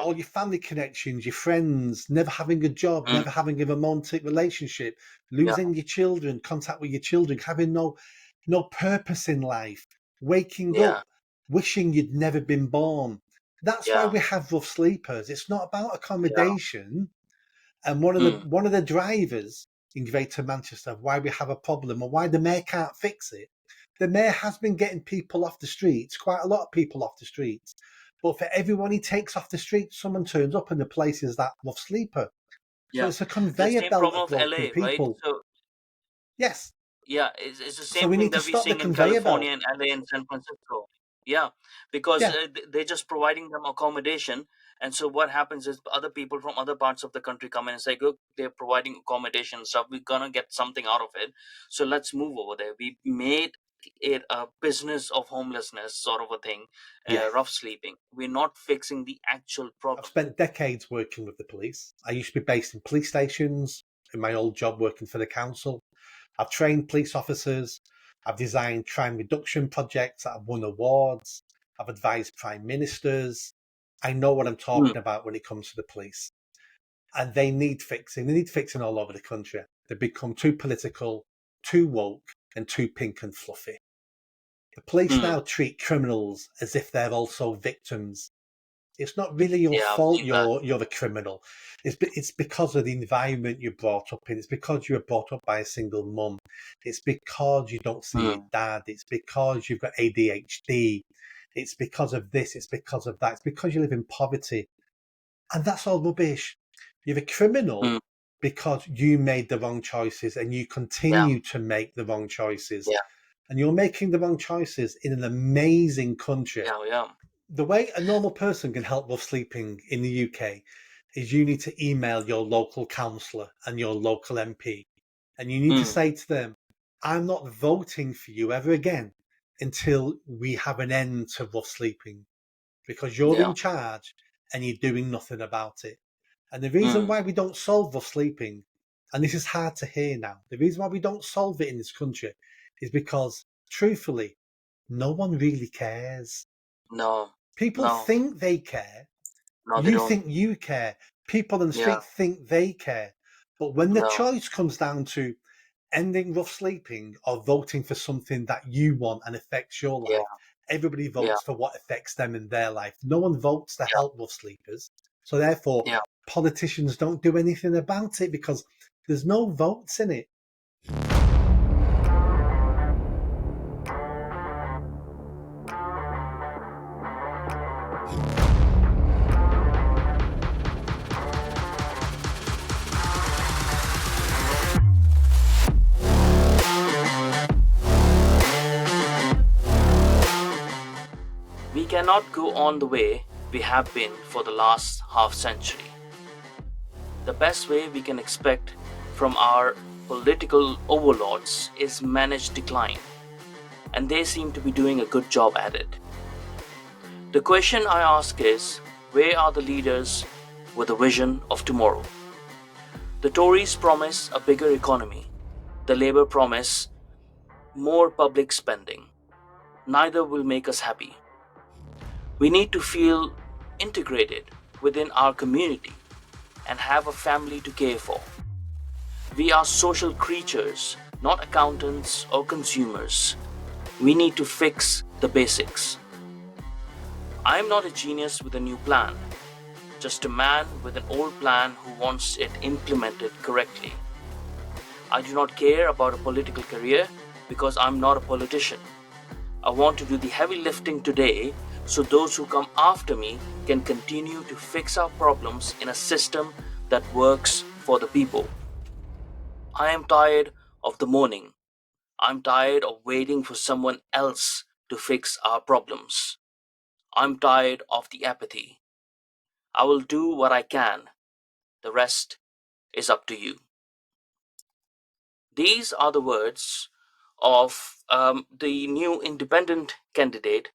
about all your family connections, your friends, never having a job, mm, never having a romantic relationship, yeah, losing your children, contact with your children, having no purpose in life, waking up, yeah, wishing you'd never been born. That's why yeah, we have rough sleepers. It's not about yeah, accommodation. And one of the mm, one of the drivers in Greater Manchester of why we have a problem and why the mayor can't fix it. The mayor has been getting people off the streets, quite a lot of people off the streets. But for everyone he takes off the street, someone turns up and the place is that rough sleeper. So yeah. it's a The conveyor same belt problem of of broken LA, right? people. So Yes. yeah, it's the So same we thing need to that we're stop the seeing in conveyor belt. California and LA and San Francisco. Yeah, because Yeah, they're just providing them accommodation, and so what happens is other people from other parts of the country come in and say, "Look, they're providing accommodation and stuff. We're gonna get something out of it, so let's move over there." We made it a business of homelessness, sort of a thing, yeah. rough sleeping. We're not fixing the actual I've problem. spent decades working with the police. I used to be based in police stations in my old job working for the council. I've trained police officers. I've designed crime reduction projects that have won awards. I've advised prime ministers. I know what I'm Mm, talking about when it comes to the police. And they need fixing. They need fixing all over the country. They've become too political, too woke, and too pink and fluffy. The police mm. now treat criminals as if they're also victims. It's not really your Yeah, I've fault seen that. you're a criminal. It's because of the environment you're brought up in. It's because you were brought up by a single mum. It's because you don't see your Mm, dad. It's because you've got ADHD. It's because of this. It's because of that. It's because you live in poverty. And that's all rubbish. You're a criminal mm. because you made the wrong choices and you Yeah, continue to make the wrong choices. yeah, And you're making the wrong choices in an amazing country. yeah, yeah, The way a normal person can help with sleeping in the UK is you need to email your local councillor and your local MP, and you need to mm, say to them, I'm not voting for you ever again until we have an end to rough sleeping because you're yeah. in charge and you're doing nothing about it. And the reason Mm. why we don't solve rough sleeping, and this is hard to hear now, the reason why we don't solve it in this country is because, truthfully, no one really cares. No, People no, think they care. no, they You don't. think you care. People on the Yeah, street think they care. But when the no, choice comes down to ending rough sleeping or voting for something that you want and affects your yeah, life, everybody yeah, votes for what affects them in their life. No one votes to yeah, help rough sleepers. So therefore, yeah. politicians don't do anything about it because there's no votes in it. We cannot go on the way we have been for the last half century. The best way we can expect from our political overlords is managed decline, and they seem to be doing a good job at it. The question I ask is, where are the leaders with a vision of tomorrow? The Tories promise a bigger economy. The Labour promise more public spending. Neither will make us happy. We need to feel integrated within our community and have a family to care for. We are social creatures, not accountants or consumers. We need to fix the basics. I am not a genius with a new plan, just a man with an old plan who wants it implemented correctly. I do not care about a political career because I'm not a politician. I want to do the heavy lifting today so those who come after me can continue to fix our problems in a system that works for the people. I am tired of the mourning. I'm tired of waiting for someone else to fix our problems. I'm tired of the apathy. I will do what I can. The rest is up to you. These are the words of the new independent candidate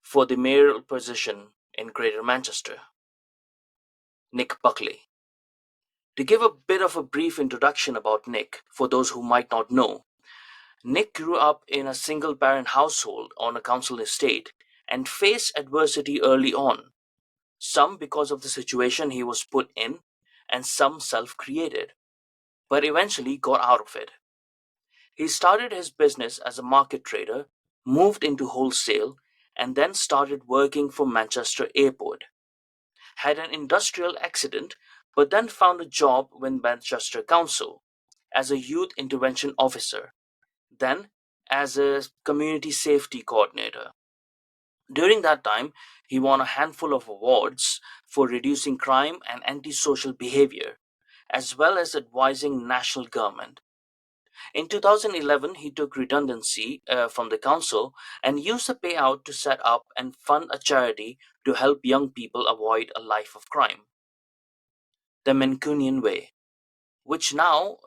for the mayoral position in Greater Manchester, Nick Buckley. To give a bit of a brief introduction about Nick, for those who might not know, Nick grew up in a single parent household on a council estate and faced adversity early on. some because of the situation he was put in, and some self created, but eventually got out of it. He started his business as a market trader, moved into wholesale, and then started working for Manchester Airport. Had an industrial accident, but then found a job with Manchester Council as a youth intervention officer, then as a community safety coordinator. During that time, he won a handful of awards for reducing crime and antisocial behavior, as well as advising national government. In 2011, he took redundancy from the council and used the payout to set up and fund a charity to help young people avoid a life of crime, the Mancunian Way, which now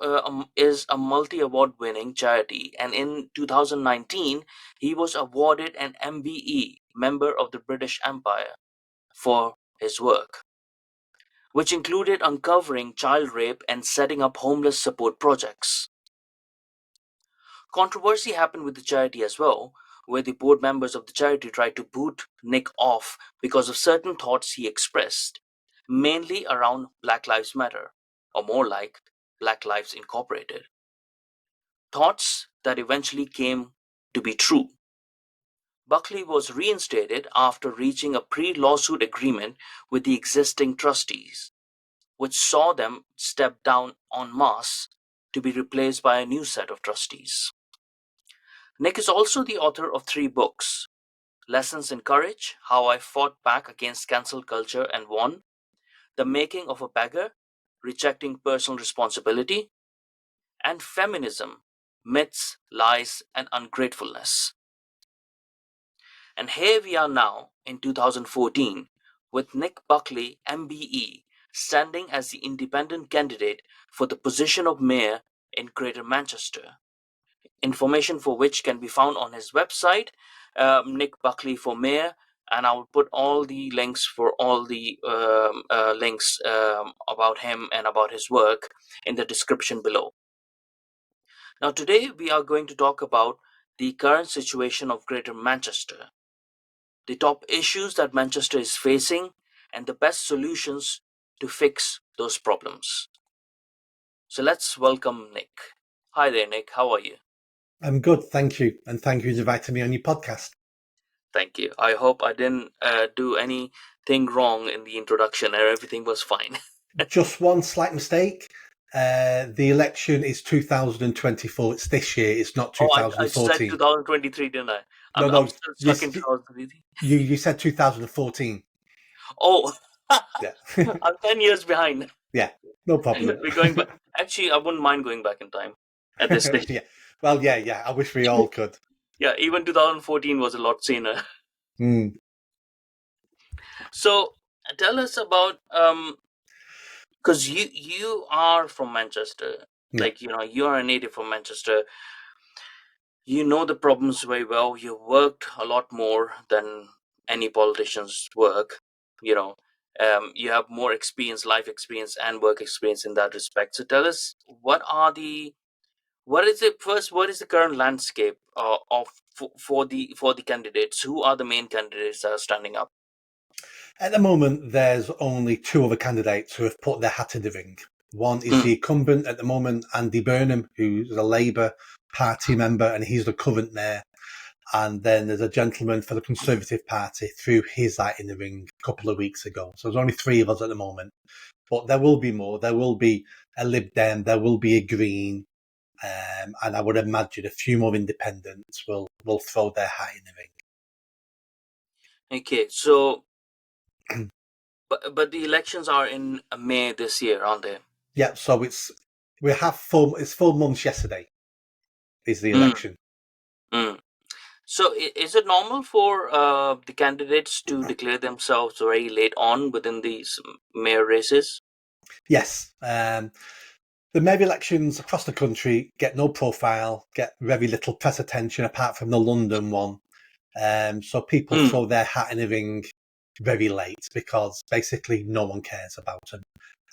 is a multi award winning charity. And in 2019, he was awarded an MBE, Member of the British Empire, for his work, which included uncovering child rape and setting up homeless support projects. Controversy happened with the charity as well, where the board members of the charity tried to boot Nick off because of certain thoughts he expressed, mainly around Black Lives Matter, or more like Black Lives Incorporated. Thoughts that eventually came to be true. Buckley was reinstated after reaching a pre lawsuit agreement with the existing trustees, which saw them step down en masse to be replaced by a new set of trustees. Nick is also the author of 3 books: Lessons in Courage, How I Fought Back Against Cancel Culture and Won, The Making of a Beggar, Rejecting Personal Responsibility, and Feminism, Myths, Lies, and Ungratefulness. And here we are now in 2014 with Nick Buckley, MBE, standing as the independent candidate for the position of mayor in Greater Manchester. Information for which can be found on his website, Nick Buckley for Mayor, and I will put all the links for all the links about him and about his work in the description below. Now, today we are going to talk about the current situation of Greater Manchester, the top issues that Manchester is facing, and the best solutions to fix those problems. So let's welcome Nick. Hi there, Nick. How are you? I'm good, thank you. And thank you for inviting me on your podcast. Thank you. I hope I didn't do anything wrong in the introduction and everything was fine. Just one slight mistake. The election is 2024. It's this year. It's not Oh, I said 2014. 2023, didn't I? No, I'm no, still you, stuck in you, 2023. you said 2014. Oh, Yeah. I'm 10 years behind. Yeah, no problem. We're going back. Actually, I wouldn't mind going back in time at this stage. Yeah. Well, yeah. I wish we all could. Yeah, even 2014 was a lot sooner. Mm. So tell us about because you are from Manchester, Yeah. like you are a native from Manchester. You know the problems very well. You worked a lot more than any politician's work. You know, you have more experience, life experience, and work experience in that respect. So tell us, what is the current landscape of for the candidates? Who are the main candidates that are standing up? At the moment, there's only 2 other candidates who have put their hat in the ring. One is Mm, the incumbent at the moment, Andy Burnham, who's a Labour Party member, and he's the current mayor. And then there's a gentleman for the Conservative Party threw his hat in the ring a couple of weeks ago. So there's only 3 of us at the moment. But there will be more. There will be a Lib Dem, there will be a Green, and I would imagine a few more independents will throw their hat in the ring. okay, so but the elections are in May this year, aren't they? Yeah, so it's 4 months yesterday is the Mm, election. mm. So is it normal for the candidates to declare themselves very late on within these mayor races? Yes. The mayor elections across the country get no profile, get very little press attention apart from the London one. So people Mm, throw their hat in the ring very late because basically no one cares about them.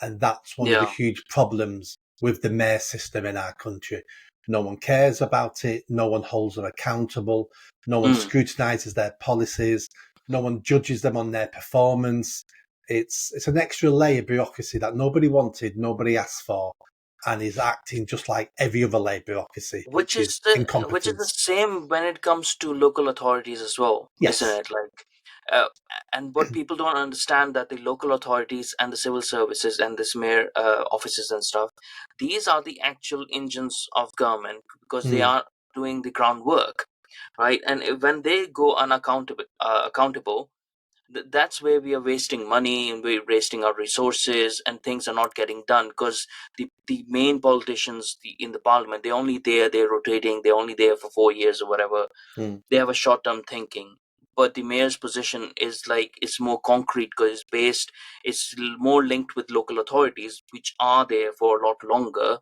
And that's one of the yeah. huge problems with the mayor system in our country. No one cares about it. No one holds them accountable. No one Mm, scrutinises their policies. No one judges them on their performance. It's an extra layer of bureaucracy that nobody wanted, nobody asked for, and is acting just like every other layer of bureaucracy, which which is is the incompetence. same when it comes to local authorities as well, isn't Yes. it? Like, uh, and what people don't understand, that the local authorities and the civil services and this mayor offices and stuff, these are the actual engines of government, because they Mm, are doing the groundwork, right? And when they go unaccountable accountable, that's where we are wasting money, and we're wasting our resources, and things are not getting done, because the main politicians, in the parliament, they're rotating, they're only there for 4 years or whatever. mm. They have a short-term thinking. But the mayor's position is like, it's more concrete, because it's more linked with local authorities, which are there for a lot longer,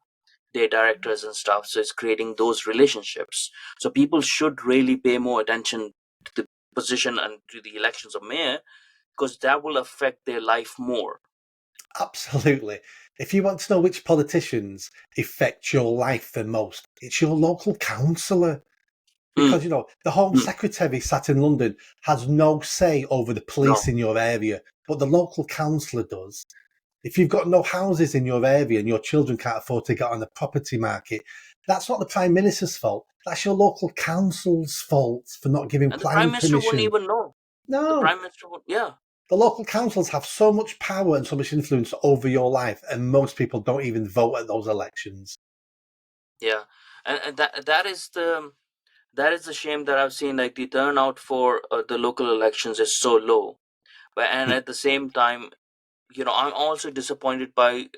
their directors and stuff. So it's creating those relationships. So people should really pay more attention to the position and to the elections of mayor, because that will affect their life more. Absolutely. If you want to know which politicians affect your life the most, it's your local councillor. Mm, Because, the Home mm, Secretary sat in London has no say over the police no. in your area, but the local councillor does. If you've got no houses in your area and your children can't afford to get on the property market, that's not the Prime Minister's fault. That's your local council's fault for not giving And the prime planning minister wouldn't permission. even know. The No, prime minister would, yeah, the local councils have so much power and so much influence over your life, and most people don't even vote at those elections. yeah. And that is the shame that I've seen. Like, the turnout for the local elections is so low, but and Mm, at the same time, I'm also disappointed by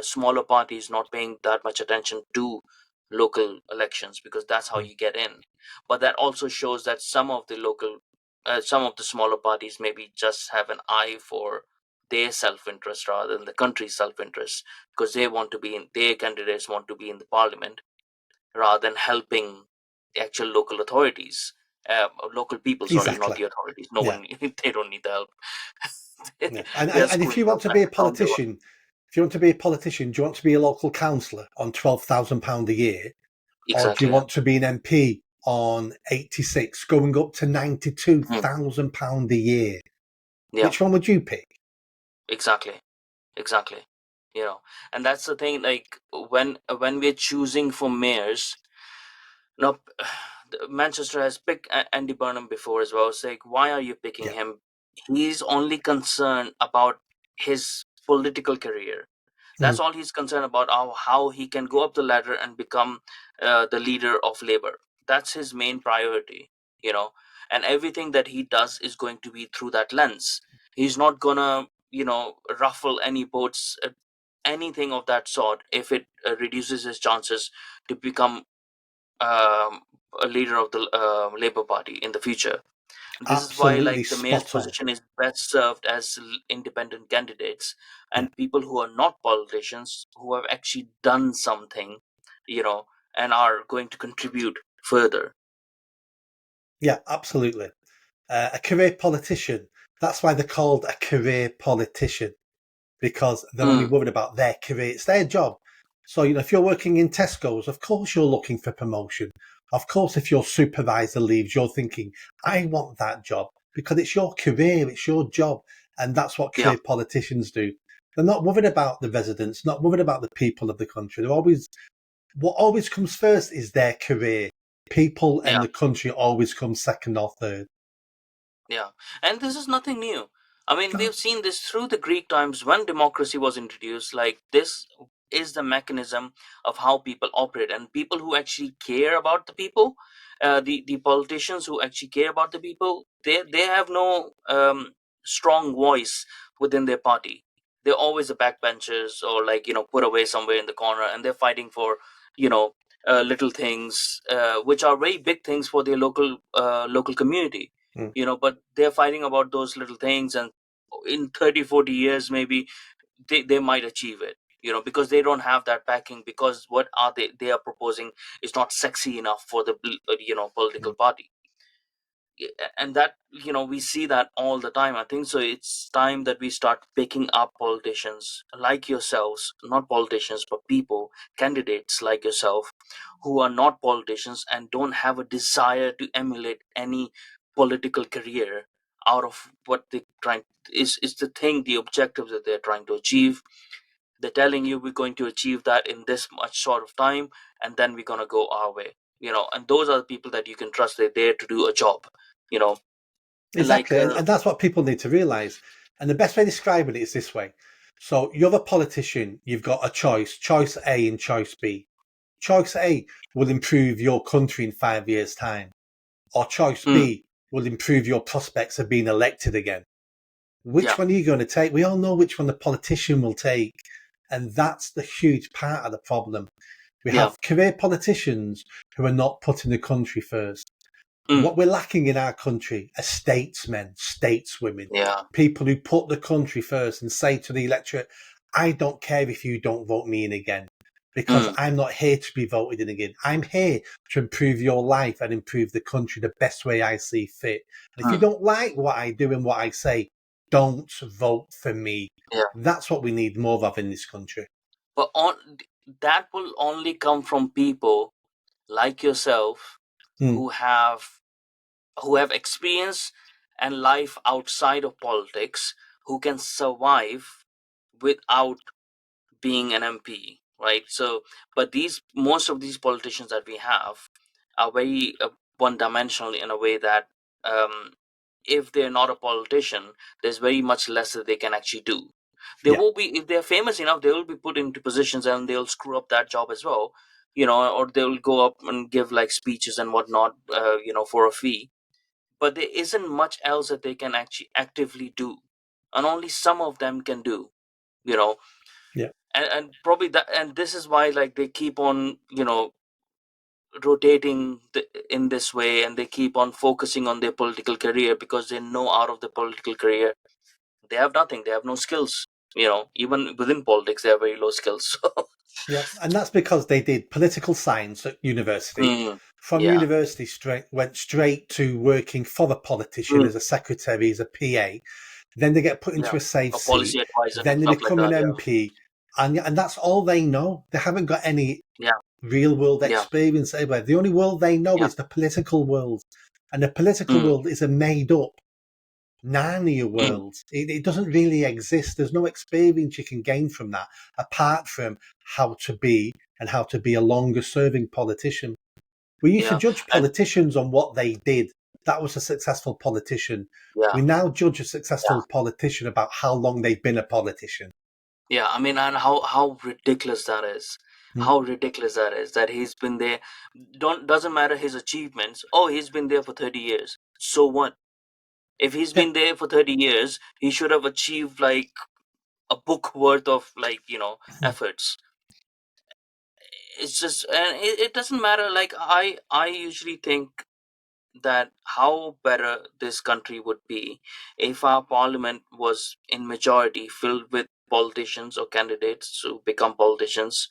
smaller parties not paying that much attention to local elections, because that's how mm. you get in. But that also shows that some of the smaller parties maybe just have an eye for their self-interest rather than the country's self-interest, because their candidates want to be in the parliament, rather than helping the actual local authorities, local people. Sorry, not Exactly. the authorities. No Yeah. one, they don't need the help. Yeah. And, They and are and if screwing you want up to be a on their own. politician, do you want to be a local councillor on £12,000 a year, or do you Exactly. Yeah. want to be an MP on 86, going up to Mm. £92,000 a year? Yeah. Which one would you pick? Exactly. Exactly. And that's the thing. Like, when we're choosing for mayors, no, Manchester has picked Andy Burnham before as well. It's like, why are you picking Yeah. him? He's only concerned about his political career. That's Mm, all he's concerned about, how he can go up the ladder and become the leader of Labour. That's his main priority, you know. And everything that he does is going to be through that lens. He's not gonna, ruffle any boats, anything of that sort, if it reduces his chances to become um, a leader of the Labour Party in the future. This is why, absolutely like, the mayor's spot on. position is best served as independent candidates, Yeah. and people who are not politicians, who have actually done something, you know, and are going to contribute further. Yeah, absolutely. A career politician. That's why they're called a career politician, because they're only Mm, worried about their career. It's their job. So, if you're working in Tesco's, of course you're looking for promotion. Of course, if your supervisor leaves, you're thinking, I want that job, because it's your career, it's your job. And that's what yeah, career politicians do. They're not worried about the residents, not worried about the people of the country. What always comes first is their career. People and yeah. the country always come second or third. Yeah, and this is nothing new. I mean, No. we've seen this through the Greek times when democracy was introduced. Like, this is the mechanism of how people operate, and people who actually care about the people, the politicians who actually care about the people, they have no strong voice within their party. They're always the backbenchers, or, like, put away somewhere in the corner, and they're fighting for you know little things, which are very big things for their local community. Mm, But they're fighting about those little things, and in 30, 40 years maybe they might achieve it, because they don't have that backing, because what are they are proposing is not sexy enough for the political mm, party. And that, we see that all the time. I think so it's time that we start picking up politicians like yourselves, not politicians but people, candidates like yourself, who are not politicians and don't have a desire to emulate any political career out of what they trying is the thing, the objective that they're trying to achieve. They're telling you we're going to achieve that in this much sort of time, and then we're gonna go our way. And those are the people that you can trust. They're there to do a job. You know, like Exactly. And that's what people need to realize. And the best way of describing it is this way. So you're a politician, you've got a choice A and choice B. Choice A will improve your country in 5 years' time, or choice mm, B will improve your prospects of being elected again. Which yeah, one are you going to take? We all know which one the politician will take. And that's the huge part of the problem. We yeah, have career politicians who are not putting the country first. mm, What we're lacking in our country are statesmen, stateswomen, yeah, people who put the country first and say to the electorate, I don't care if you don't vote me in again, because mm, I'm not here to be voted in again. I'm here to improve your life and improve the country the best way I see fit. And if you mm, don't like what I do and what I say, don't vote for me. yeah. That's what we need more of in this country. But that will only come from people like yourself Mm, who have experience and life outside of politics, who can survive without being an MP, right? So, but these most of these politicians that we have are very one-dimensional in a way that, um, if they're not a politician, there's very much less that they can actually do. They yeah, will be, if they're famous enough, they will be put into positions and they'll screw up that job as well, or they'll go up and give like speeches and whatnot, for a fee. But there isn't much else that they can actually actively do, and only some of them can do. You know, yeah. and probably that, and this is why like they keep on rotating in this way, and they keep on focusing on their political career, because they know out of the political career they have nothing, they have no skills. Even within politics they have very low skills. So Yeah, and that's because they did political science at university. mm, From yeah, university, went straight to working for the politician mm, as a secretary, as a PA. Then they get put yeah, into a safe a seat. policy advisor and Then they stuff like become an that. MP, and that's all they know. They haven't got any Yeah, real world yeah, experience anywhere. The only world they know yeah, is the political world, and the political yeah, mm, world is a made up Narnia mm, world. It doesn't really exist. There's no experience you can gain from that apart from how to be and how to be a longer serving politician. We used to yeah, judge and politicians on what they did. That was a successful politician. yeah, We now judge a yeah, successful politician about how long they've been a politician. yeah. I mean, and how ridiculous that is. Mm. How ridiculous that is, that he's been there. Doesn't matter his achievements. Oh, he's been there for 30 years. So what? If he's Yeah. been there for 30 years, he should have achieved like a book worth of like efforts. It's just, and it doesn't matter. Like I usually think that how better this country would be if our parliament was in majority filled with politicians or candidates to become politicians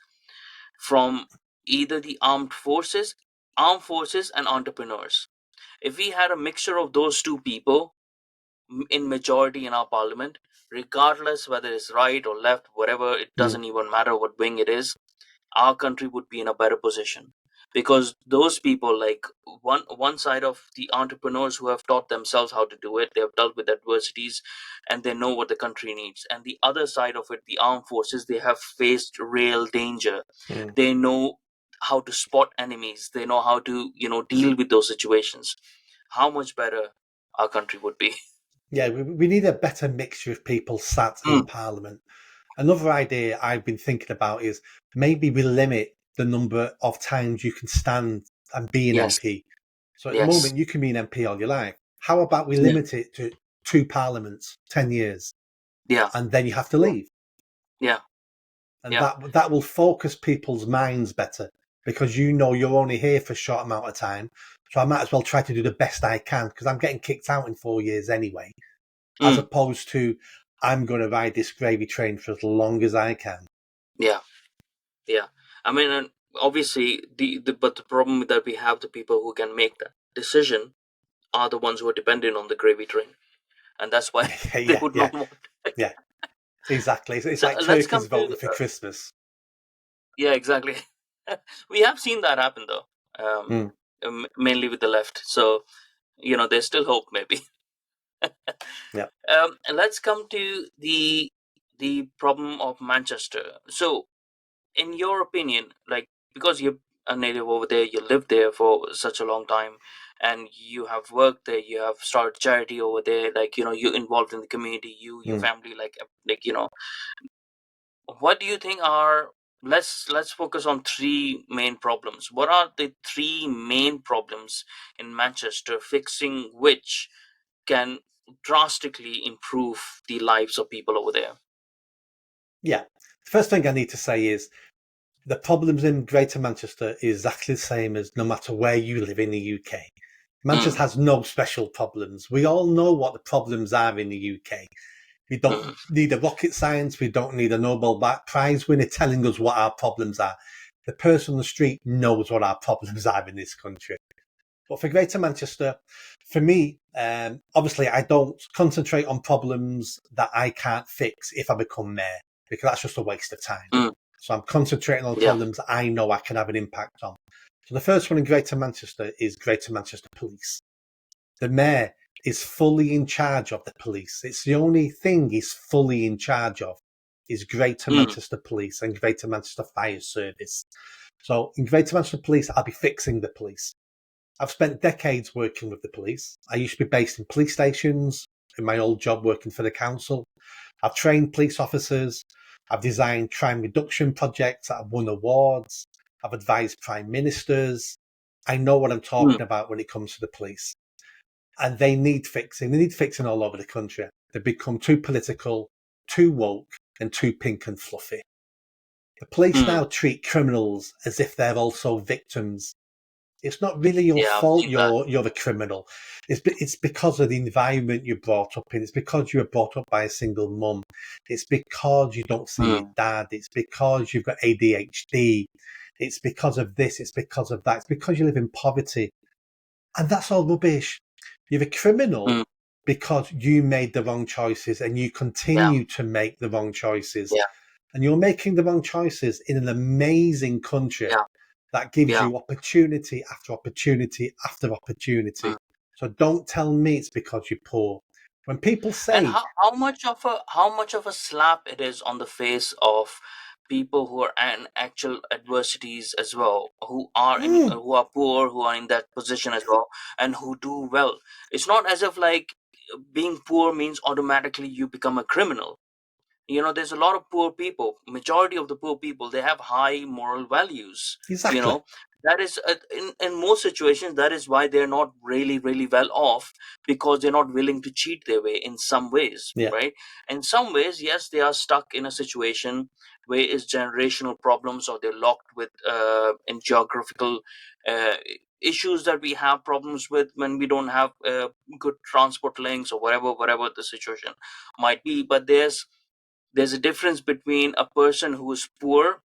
from either the armed forces and entrepreneurs. If we had a mixture of those two people in majority in our parliament, regardless whether it's right or left, whatever, it Mm. doesn't even matter what wing it is, our country would be in a better position. Because those people, like one side of the entrepreneurs who have taught themselves how to do it, they have dealt with adversities and they know what the country needs. And the other side of it, the armed forces, they have faced real danger. Mm. They know how to spot enemies, they know how to deal with those situations. How much better our country would be. Yeah, we need a better mixture of people sat in Mm, Parliament. Another idea I've been thinking about is maybe we limit the number of times you can stand and be an yes, MP. So at the yes, moment, you can be an MP all your life. How about we yeah, limit it to two parliaments, 10 years, yeah, and then you have to yeah, leave? yeah, And yeah. that will focus people's minds better because you know you're only here for a short amount of time. So I might as well try to do the best I can because I'm getting kicked out in 4 years anyway, as Mm, opposed to I'm going to ride this gravy train for as long as I can. yeah. Yeah, I mean, and obviously, but the problem that we have, the people who can make that decision are the ones who are dependent on the gravy train, and that's why they Yeah, would yeah, not want. yeah, exactly. It's So like let's turkeys come to voting for Christmas. yeah, exactly. We have seen that happen though, Mm. mainly with the left. So there's still hope, maybe. Yeah. Let's come to the problem of Manchester. So, in your opinion, like, because you're a native over there, you lived there for such a long time, and you have worked there, you have started charity over there, like, you're involved in the community, your Mm. family, like, what do you think are, let's focus on three main problems. What are the three main problems in Manchester, fixing which can drastically improve the lives of people over there? Yeah. The first thing I need to say is the problems in Greater Manchester is exactly the same as no matter where you live in the UK. Manchester Mm, has no special problems. We all know what the problems are in the UK. We don't mm, need a rocket science. We don't need a Nobel Prize winner telling us what our problems are. The person on the street knows what our problems are in this country. But for Greater Manchester, for me, obviously, I don't concentrate on problems that I can't fix if I become mayor, because that's just a waste of time. mm, So I'm concentrating on yeah. problems that I know I can have an impact on. So the first one in Greater Manchester is Greater Manchester Police. The mayor is fully in charge of the police. It's the only thing he's fully in charge of is Greater Mm, Manchester Police and Greater Manchester Fire Service. So in Greater Manchester Police, I'll be fixing the police. I've spent decades working with the police. I used to be based in police stations in my old job working for the council. I've trained police officers. I've designed crime reduction projects that have won awards. I've advised prime ministers. I know what I'm mm, talking about when it comes to the police. And they need fixing. They need fixing all over the country. They've become too political, too woke, and too pink and fluffy. The police mm, now treat criminals as if they're also victims. It's not really your yeah, I've fault. seen that. You're a criminal. It's because of the environment you're brought up in. It's because you were brought up by a single mum. It's because you don't see your Mm, dad. It's because you've got ADHD. It's because of this. It's because of that. It's because you live in poverty, and that's all rubbish. You're a criminal mm, because you made the wrong choices and you yeah, continue to make the wrong choices. yeah, And you're making the wrong choices in an amazing country yeah, that gives yeah. you opportunity after opportunity after opportunity. Mm. So don't tell me it's because you're poor. When people And say, how much of a slap it is on the face of people who are in actual adversities as well, mm, who are poor, who are in that position as well, and who do well. It's not as if like being poor means automatically you become a criminal. There's a lot of poor people. Majority of the poor people, they have high moral values. you exactly, know that is, in most situations, that is why they're not really really well off, because they're not willing to cheat their way in some ways, yeah, right? In some ways, yes, they are stuck in a situation where it's generational problems, or they're locked with in geographical uh, issues that we have problems with when we don't have good transport links, or whatever the situation might be. But there's a difference between a person who is poor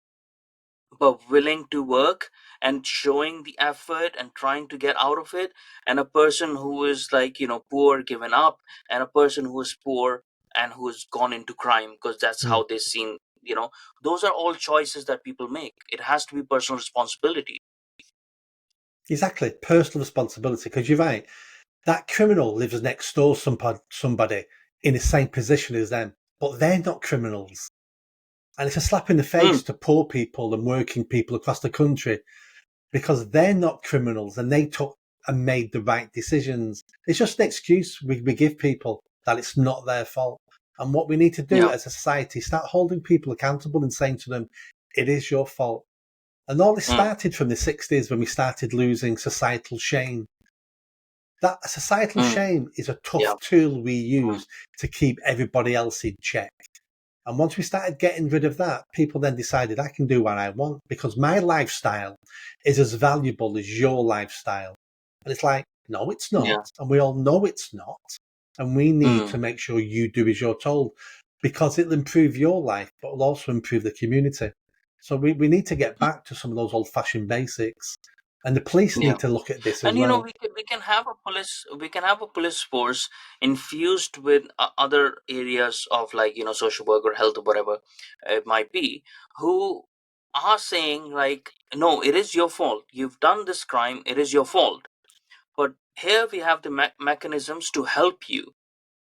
but willing to work and showing the effort and trying to get out of it, and a person who is like, poor, given up, and a person who is poor and who's gone into crime because that's mm, how they're seen. Those are all choices that people make. It has to be personal responsibility. exactly. Personal responsibility. Because you're right, that criminal lives next door somebody in the same position as them, but they're not criminals. And it's a slap in the Mm, face to poor people and working people across the country because they're not criminals and they took and made the right decisions. It's just an excuse we give people that it's not their fault. And what we need to do yeah. as a society, start holding people accountable and saying to them, it is your fault. And all this Mm, started from the 60s when we started losing societal shame. That societal mm, shame is a yeah. tough tool we Mm, use to keep everybody else in check. And once we started getting rid of that, people then decided I can do what I want because my lifestyle is as valuable as your lifestyle. And it's like, no, it's not. yeah. And we all know it's not. And we need Mm, to make sure you do as you're told because it'll improve your life, but it'll also improve the community. So we need to get back to some of those old fashioned basics. And the police yeah. need to look at this as And well. we can have a police force infused with other areas of, like, social work or health or whatever it might be, who are saying like, no, it is your fault, you've done this crime, it is your fault, but here we have the mechanisms to help you.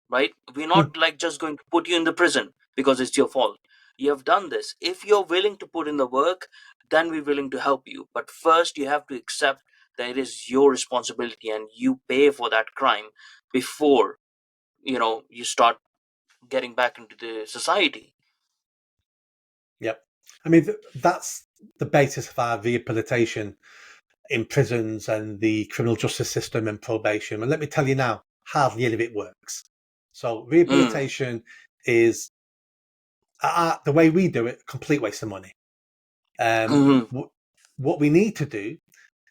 right? We're Mm, not like just going to put you in the prison because it's your fault. You have done this. If you're willing to put in the work, then we're willing to help you. But first, you have to accept that it is your responsibility and you pay for that crime before you start getting back into the society. yep. I mean, that's the basis of our rehabilitation in prisons and the criminal justice system and probation. And let me tell you now, hardly any of it works. So Mm, rehabilitation is, the way we do it, a complete waste of money. Um, hmm what we need to do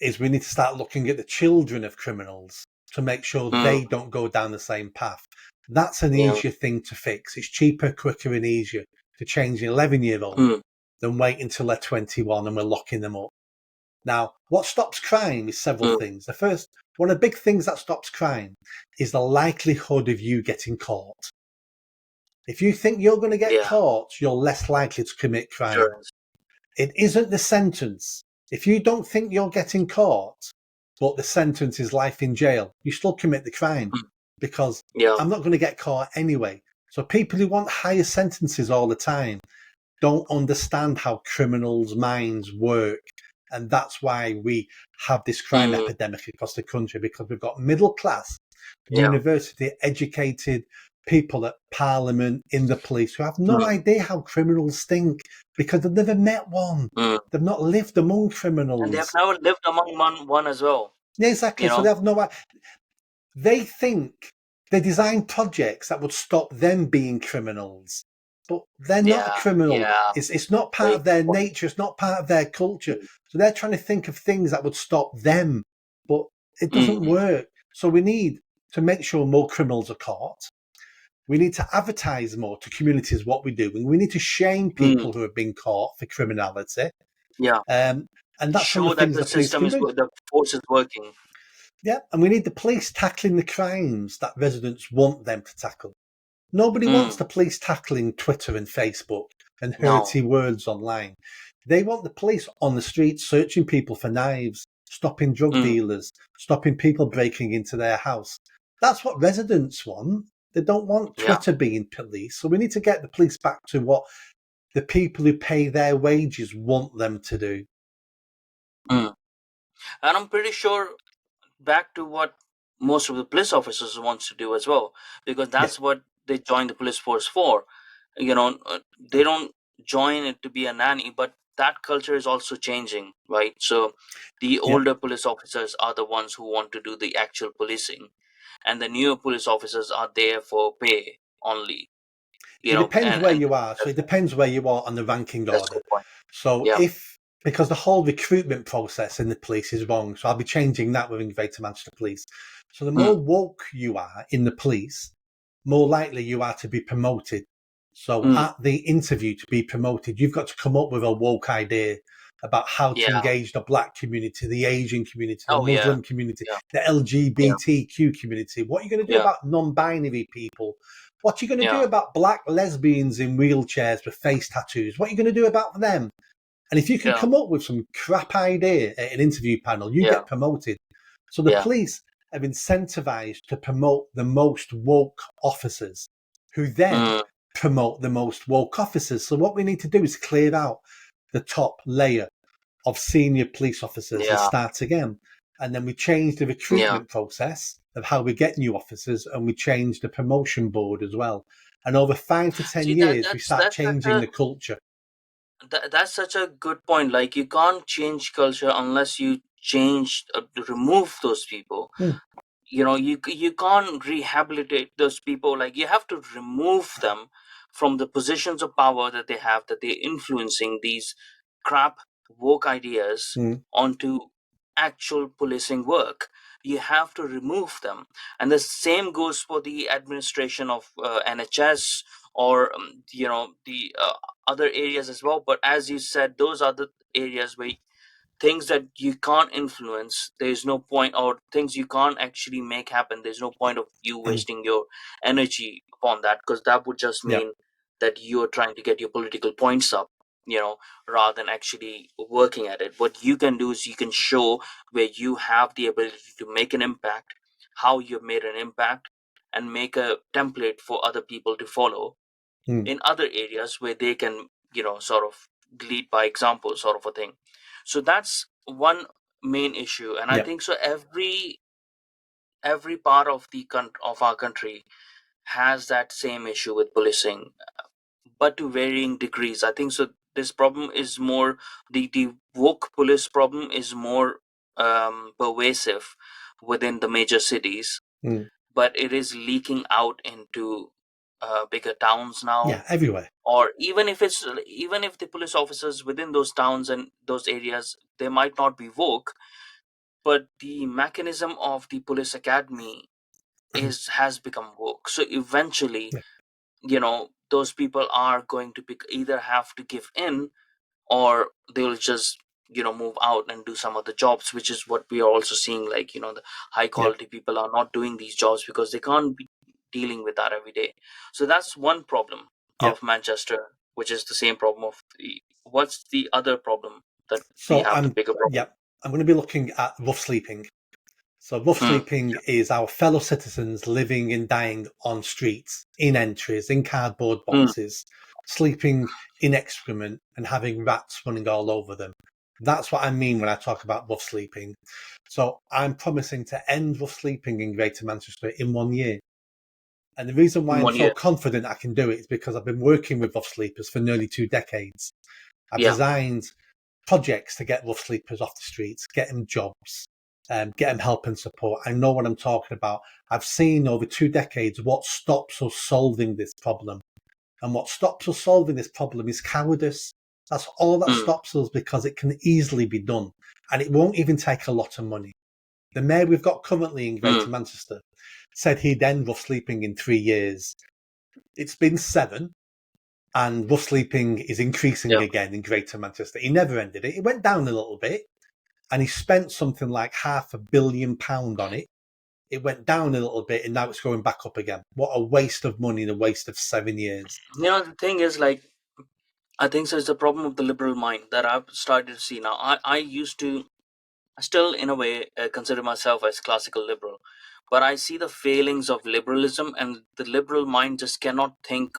is we need to start looking at the children of criminals to make sure mm, they don't go down the same path. That's an yeah, easier thing to fix. It's cheaper, quicker, and easier to change an 11-year-old mm, than wait until they're 21 and we're locking them up. Now, what stops crime is several mm, things. The first, one of the big things that stops crime is the likelihood of you getting caught. If you think you're going to get yeah, caught, you're less likely to commit crime. sure. It isn't the sentence. If you don't think you're getting caught, but the sentence is life in jail, you still commit the crime Mm, because yeah, I'm not going to get caught anyway. So people who want higher sentences all the time don't understand how criminals' minds work. And that's why we have this crime mm, epidemic across the country, because we've got middle class, yeah, university educated people at parliament, in the police, who have no mm, idea how criminals think because they've never met one. mm. They've not lived among And they have criminals. never lived among one as well. Yeah, exactly. You So they know. have no. They think they design projects that would stop them being criminals, but they're not a Yeah, criminal. yeah. It's not part Very of good their point. nature. It's not part of their culture. Mm, So they're trying to think of things that would stop them, but it doesn't mm, work. So we need to make sure more criminals are caught. We need to advertise more to communities what we do. And we need to shame mm, people who have been caught for criminality. yeah. Um, and that's some of Show the that things the the police system can is do. the force is working. Yeah, and we need the police tackling the crimes that residents want them to tackle. Nobody wants Mm, the police tackling Twitter and Facebook and no. hurty words online. They want the police on the streets searching people for knives, stopping drug Mm, dealers, stopping people breaking into their house. That's what residents want. They don't want yeah. Twitter being police. So we need to get the police back to what the people who pay their wages want them to do. Mm. And I'm pretty sure back to what most of the police officers wants to do as well, because Yeah. that's what they join the police force for. They don't join it to be a nanny, but that culture is also changing, right? So the Yeah. older police officers are the ones who want to do the actual policing, and the newer police officers are there for pay only. It depends where And you are. So it depends where you are on the ranking that's a order. good point. So Yeah. because the whole recruitment process in the police is wrong, so I'll be changing that within Greater Manchester Police. So the Mm, more woke you are in the police, more likely you are to be promoted. So mm, at the interview to be promoted, you've got to come up with a woke idea about how to yeah. engage the black community, the Asian community, the Oh yeah. Muslim community, Yeah. the Yeah. LGBTQ community. What are you going to do Yeah. about non-binary people? What are you going to do Yeah. about black lesbians in wheelchairs with face tattoos? What are you going to do about them? And if you can Yeah. come up with some crap idea at an interview panel, you Yeah. get promoted. So the Yeah. police have incentivized to promote the most woke officers, who then Mm, promote the most woke officers. So what we need to do is clear out the top layer of senior police officers and yeah. start again. And then we change the Yeah. recruitment process of how we get new officers, and we change the promotion board as well. And over 5 to 10 See that years, we start that's such changing a the culture. that's such a good point. Like you can't change culture unless you change remove those people. Hmm. You can't rehabilitate those people. Like you have to remove them from the positions of power that they have, that they're influencing these crap woke ideas Hmm. onto actual policing work. You have to remove them, and the same goes for the administration of NHS, or the other areas as well. But as you said, those are the areas where things that you can't influence, there's no point, or things you can't actually make happen, there's no point of you And wasting your energy upon that, because that would just yeah. mean that you're trying to get your political points up, rather than actually working at it. What you can do is you can show where you have the ability to make an impact, how you've made an impact, and make a template for other people to follow Mm. in other areas where they can, sort of lead by example, sort of a thing. So that's one main issue, and I Yeah. think so every part of of our country has that same issue with policing, but to varying degrees. I think so this problem is more, the woke police problem is more pervasive within the major cities, Mm. but it is leaking out into bigger towns now. Yeah. Everywhere. Or even if the police officers within those towns and those areas, they might not be woke, but the mechanism of the police academy is has become woke. So eventually, Yeah. those people are going to either have to give in, or they'll just move out and do some of the jobs, which is what we are also seeing. Like, the high Yeah. quality people are not doing these jobs because they can't be dealing with that every day. So that's one problem Yeah. of Manchester, which is the same problem of what's the other problem that we So have, the bigger yeah, problem? I'm going to be looking at rough sleeping. So rough Mm, sleeping is our fellow citizens living and dying on streets, in entries, in cardboard mm, boxes, sleeping in excrement and having rats running all over them. That's what I mean when I talk about rough sleeping. So I'm promising to end rough sleeping in Greater Manchester in 1 year. And the reason why in I'm one so year. confident I can do it is because I've been working with rough sleepers for nearly 2 decades. I've Yeah. designed projects to get rough sleepers off the streets, get them jobs, get them help and support. I know what I'm talking about. I've seen over 2 decades what stops us solving this problem. And what stops us solving this problem is cowardice. That's all that Mm, stops us, because it can easily be done. And it won't even take a lot of money. The mayor we've got currently in mm, Greater Manchester said he'd end rough sleeping in 3 years. It's been 7, and rough sleeping is increasing yeah. again in Greater Manchester. He never ended it. It went down a little bit, and he spent something like £500 million on it. It went down a little bit, and now it's going back up again. What a waste of money and a waste of 7 years. The thing is, like, I think so it's a problem of the liberal mind that I've started to see now. I used to still, in a way, consider myself as classical liberal, but I see the failings of liberalism, and the liberal mind just cannot think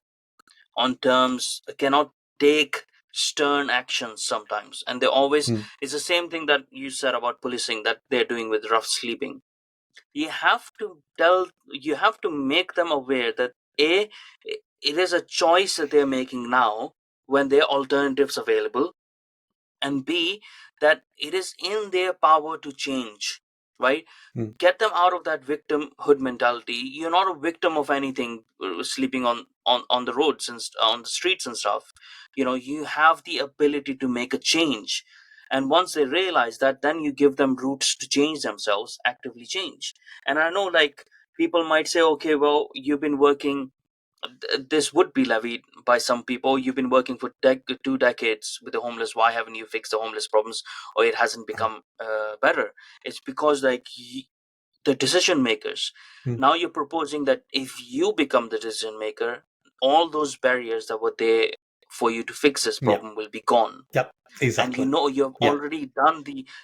on terms, cannot take stern actions sometimes. And they always, Mm, it's the same thing that you said about policing that they're doing with rough sleeping. You have to make them aware that it is a choice that they're making now when there are alternatives available, and B, that it is in their power to change, right? mm, Get them out of that victimhood mentality. You're not a victim of anything, sleeping on the roads and on the streets and stuff. You have the ability to make a change, and once they realize that, then you give them routes to change themselves, actively change. And I know, like, people might say, okay, well, you've been working, this would be levied by some people. You've been working for 2 decades with the homeless. Why haven't you fixed the homeless problems, or it hasn't become better? It's because, like, the decision makers. mm. Now you're proposing that if you become the decision maker, all those barriers that were there for you to fix this Yeah. problem will be gone. Yep. And Exactly. you've Yeah. already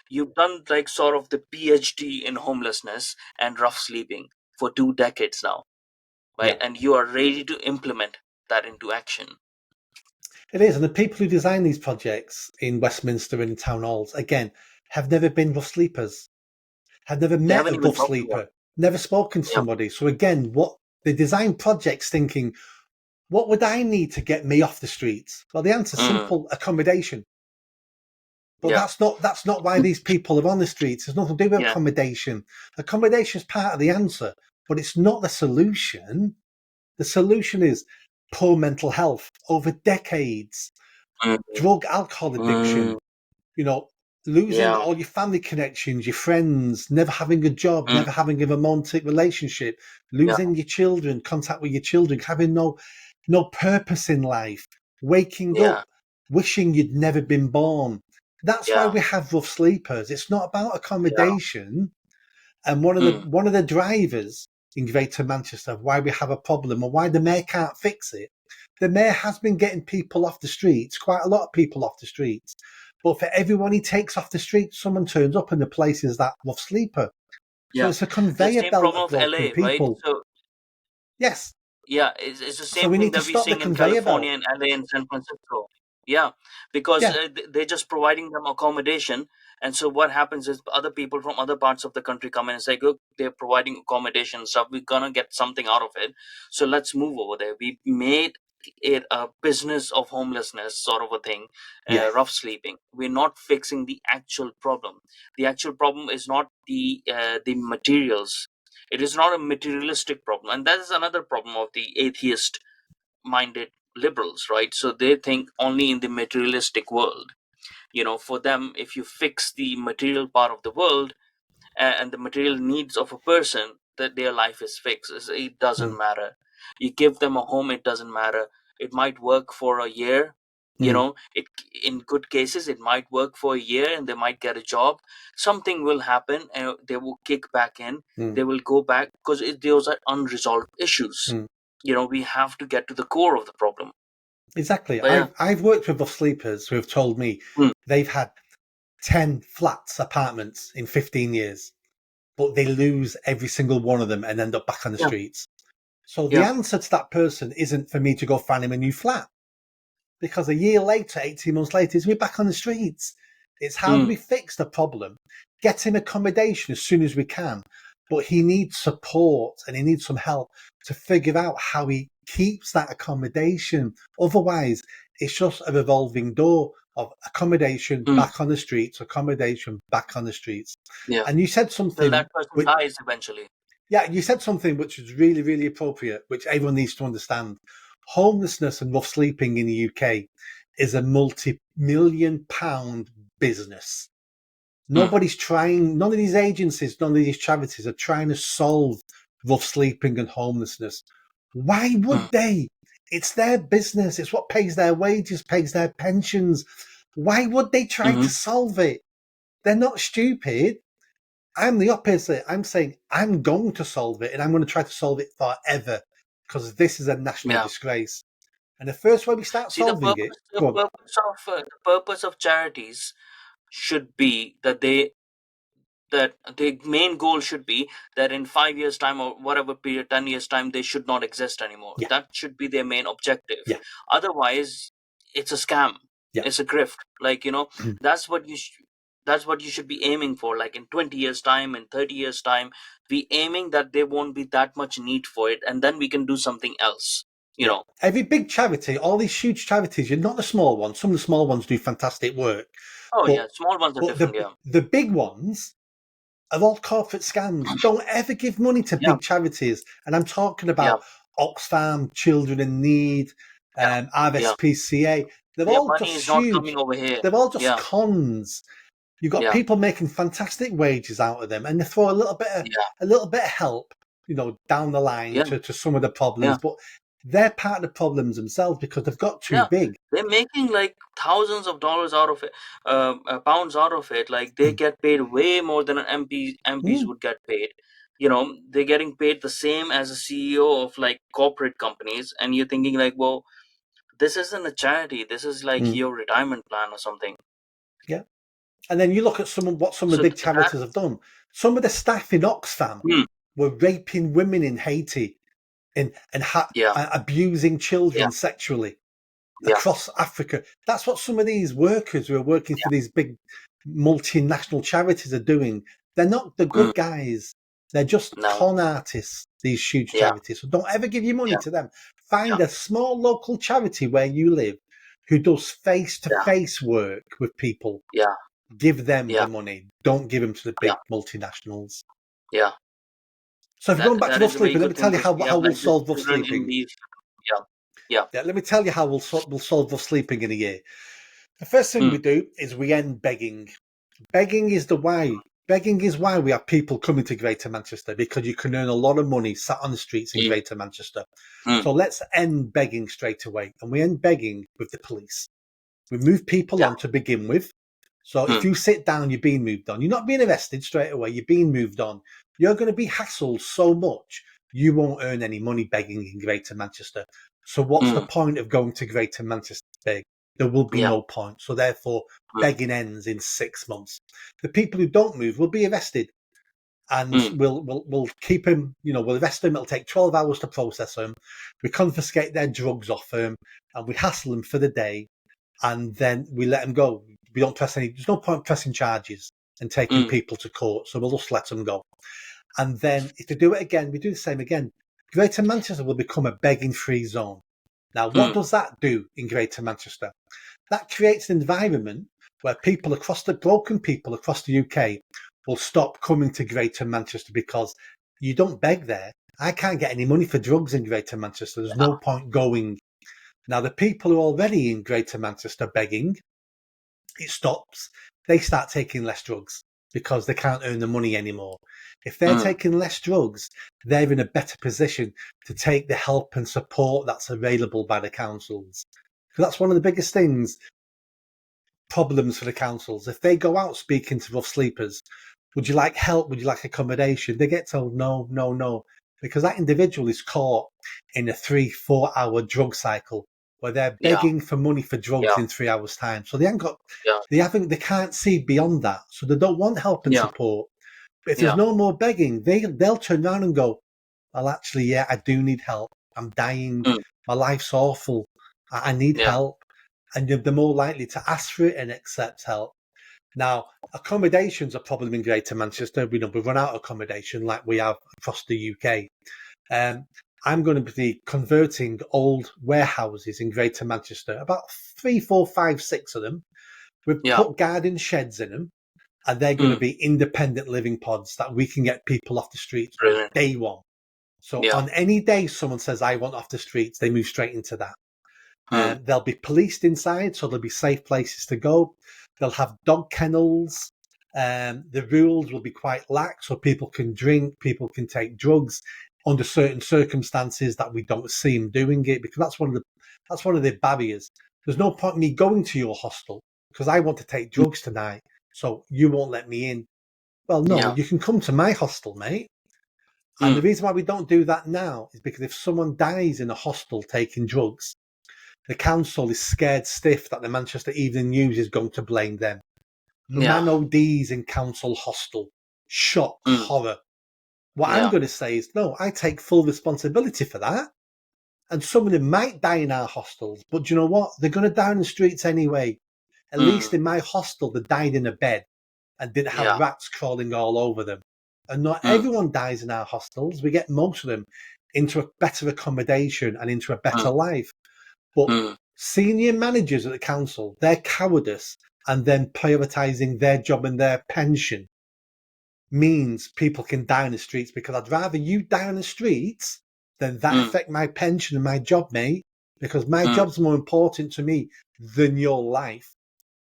you've done, like, sort of the PhD in homelessness and rough sleeping for 2 decades now, right? Yeah. And you are ready to implement that into action. It is. And the people who design these projects in Westminster and town halls, again, have never been rough sleepers, have never They met haven't a even rough talked to them. sleeper, never spoken to Yeah. somebody. So again, what they design projects thinking, what would I need to get me off the streets? Well, the answer's Mm, simple: accommodation. But yeah. that's not why these people are on the streets. There's nothing to do with Yeah. accommodation. Accommodation is part of the answer, but it's not the solution. The solution is poor mental health over decades, Mm, drug alcohol mm, addiction, you know, losing yeah. all your family connections, your friends, never having a job, Mm, never having a romantic relationship, yeah. losing your children, contact with your children, having no purpose in life, waking Yeah. up wishing you'd never been born. That's why Yeah. we have rough sleepers. It's not about Yeah. accommodation. And one of the Mm, one of the drivers in Greater Manchester of why we have a problem and why the mayor can't fix it, the mayor has been getting people off the streets, quite a lot of people off the streets. But for everyone he takes off the street, someone turns up and the place is that rough sleeper. So yeah. it's a The conveyor same belt problem of of broken LA, right? people. So Yes. Yeah, it's the So same we thing need to that we're stop the seeing in conveyor belt. California and LA and San Francisco. Yeah, because Yeah. they're just providing them accommodation, and so what happens is other people from other parts of the country come in and say, "Look, they're providing accommodation and stuff. We're gonna get something out of it, so let's move over there." We made it a business of homelessness, sort of a thing, Yeah. rough sleeping. We're not fixing the actual problem. The actual problem is not the materials. It is not a materialistic problem, and that is another problem of the atheist minded liberals, right? So they think only in the materialistic world. For them, if you fix the material part of the world, and the material needs of a person, that their life is fixed. It Mm, doesn't matter. You give them a home, it doesn't matter. It might work for a year. mm, It, in good cases, it might work for a year and they might get a job. Something will happen and they will kick back in. mm, They will go back because those are unresolved issues. mm. We have to get to the core of the problem. Exactly. But yeah. I've worked with rough sleepers who have told me Mm, they've had 10 flats, apartments in 15 years, but they lose every single one of them and end up back on the yeah. streets. So the Yeah. answer to that person isn't for me to go find him a new flat, because a year later, 18 months later, he's back on the streets. It's how do Mm, we fix the problem? Get him accommodation as soon as we can, but he needs support and he needs some help to figure out how he keeps that accommodation. Otherwise, it's just a revolving door of accommodation mm, back on the streets, accommodation back on the streets. yeah. And you said Till something that person which, dies eventually. yeah, you said something which is really, really appropriate, which everyone needs to understand. Homelessness and rough sleeping in the UK is a multi-million-pound business. Mm, Nobody's trying, none of these agencies, none of these charities are trying to solve rough sleeping and homelessness. Why mm, would they? It's their business. It's what pays their wages, pays their pensions. Why would they try to mhm. solve it? They're not stupid. I'm the opposite. I'm saying I'm going to solve it and I'm going to try to solve it forever, because this is a national Yeah. disgrace. And the first way we start See, the solving it, purpose, the go on. purpose of the purpose of charities should be that the main goal should be that in 5 years time or whatever period, 10 years time, they should not exist anymore. Yeah, That should be their main objective. yeah, Otherwise, it's a scam. yeah. It's a grift. That's what that's what you should be aiming for. Like in 20 years time, in 30 years time, we aiming that there won't be that much need for it, and then we can do something else. You Yeah. know. Every big charity, all these huge charities, you're not the small ones. Some of the small ones do fantastic work, Oh but yeah, small ones are different. Yeah. the big ones are all corporate scams. Don't ever give money to Yeah. big charities. And I'm talking Yeah. about Oxfam, Children in Need, Yeah. Yeah. RSPCA. They're Their all money just is not coming huge. over here. They're all just Yeah. cons. You've got Yeah. people making fantastic wages out of them, and they throw Yeah. a little bit of help, down the line Yeah. to some of the problems. Yeah. But they're part of the problems themselves because they've got too Yeah, big. they're making like thousands of dollars out of it, pounds out of it. Like they Mm, get paid way more than an MPs mm, would get paid. They're getting paid the same as a CEO of like corporate companies, and you're thinking like, well, this isn't a charity. This is like mm. your retirement plan or something. Yeah. And then you look at what some of So the big that, charities have done. Some of the staff in Oxfam mm, were raping women in Haiti yeah, and abusing yeah, children sexually yeah, across Africa. That's what some of these workers who are working for these big multinational charities are doing. They're not the yeah, good guys. They're just no, con artists, these huge yeah, charities. So don't ever give your money yeah, to them. yeah, Find a small local charity where you live who does face to yeah, face work with people. yeah, Give them yeah, the money. Don't give them to the yeah, big multinationals. yeah. So if you're going back to That rough is a very sleeping, let good me tell thing you because we how have we'll like these solve rough children in sleeping. these. Yeah, yeah, Yeah, let me tell you how we'll solve rough sleeping in a year. The first thing mm, we do is we end begging. Begging is the why. Begging is why we have people coming to Greater Manchester, because you can earn a lot of money sat on the streets in mm, Greater Manchester. mm, So let's end begging straight away. And we end begging with the police. We move people yeah, on to begin with. So if mm, you sit down, you're being moved on. You're not being arrested straight away. You're being moved on. You're going to be hassled so much you won't earn any money begging in Greater Manchester. So what's the mm, point of going to Greater Manchester to beg? There will be yeah, no point. So therefore, mm, begging ends in 6 months. The people who don't move will be arrested. and mm, we'll keep them. We'll arrest them. It'll take 12 hours to process them. We confiscate their drugs off them, and we hassle them for the day, and then we let them go. We don't press any. There's no point pressing charges and taking mm, people to court, so we'll just let them go. And then if they do it again, we do the same again. Greater Manchester will become a begging-free zone. Now, what mm. does that do in Greater Manchester? That creates an environment where broken people across the UK will stop coming to Greater Manchester because you don't beg there. I can't get any money for drugs in Greater Manchester. There's no point going. Now, the people who are already in Greater Manchester begging, it stops. They start taking less drugs because they can't earn the money anymore. If they're Mm, taking less drugs, they're in a better position to take the help and support that's available by the councils. Because that's one of the biggest problems for the councils. If they go out speaking to rough sleepers, would you like help? Would you like accommodation? They get told no, no, no, because that individual is caught in a 3-4 hour drug cycle where they're yeah, begging for money for drugs yeah, in 3 hours time. So yeah, they can't see beyond that. So they don't want help and yeah, support. But if there's yeah. no more begging, they'll turn around and go, well, actually, yeah, I do need help. I'm dying. Mm, My life's awful. I need yeah, help. And they're more likely to ask for it and accept help. Now, accommodation's a problem in Greater Manchester. We run out of accommodation like we have across the UK. Um, I'm going to be converting old warehouses in Greater Manchester, about 3, 4, 5, 6 of them. We've yeah. put garden sheds in them, and they're going to Mm, be independent living pods that we can get people off the streets on brilliant. day one. So Yeah. on any day someone says, I want off the streets, they move straight into that. Mm, They'll be policed inside, so there'll be safe places to go. They'll have dog kennels. The rules will be quite lax, so people can drink, people can take drugs under certain circumstances that we don't see them doing it, because that's one of the barriers. There's no point in me going to your hostel because I want to take mm, drugs tonight, so you won't let me in. Well, no, yeah. you can come to my hostel, mate. And the Mm, reason why we don't do that now is because if someone dies in a hostel taking drugs, the council is scared stiff that the Manchester Evening News is going to blame them. yeah. Man ODs in council hostel. Shock, Mm, horror. What I'm yeah. going to say is, no, I take full responsibility for that. And some of them might die in our hostels, but do you know what? They're going to die in the streets anyway. At least Mm, in my hostel, they died in a bed and didn't have yeah. rats crawling all over them. And not Mm, everyone dies in our hostels. We get most of them into a better accommodation and into a better mm, life. But mm, senior managers at the council, their cowardice and then prioritising their job and their pension means people can die in the streets, because I'd rather you die on the streets than that mm, affect my pension and my job, mate, because my mm, job's more important to me than your life.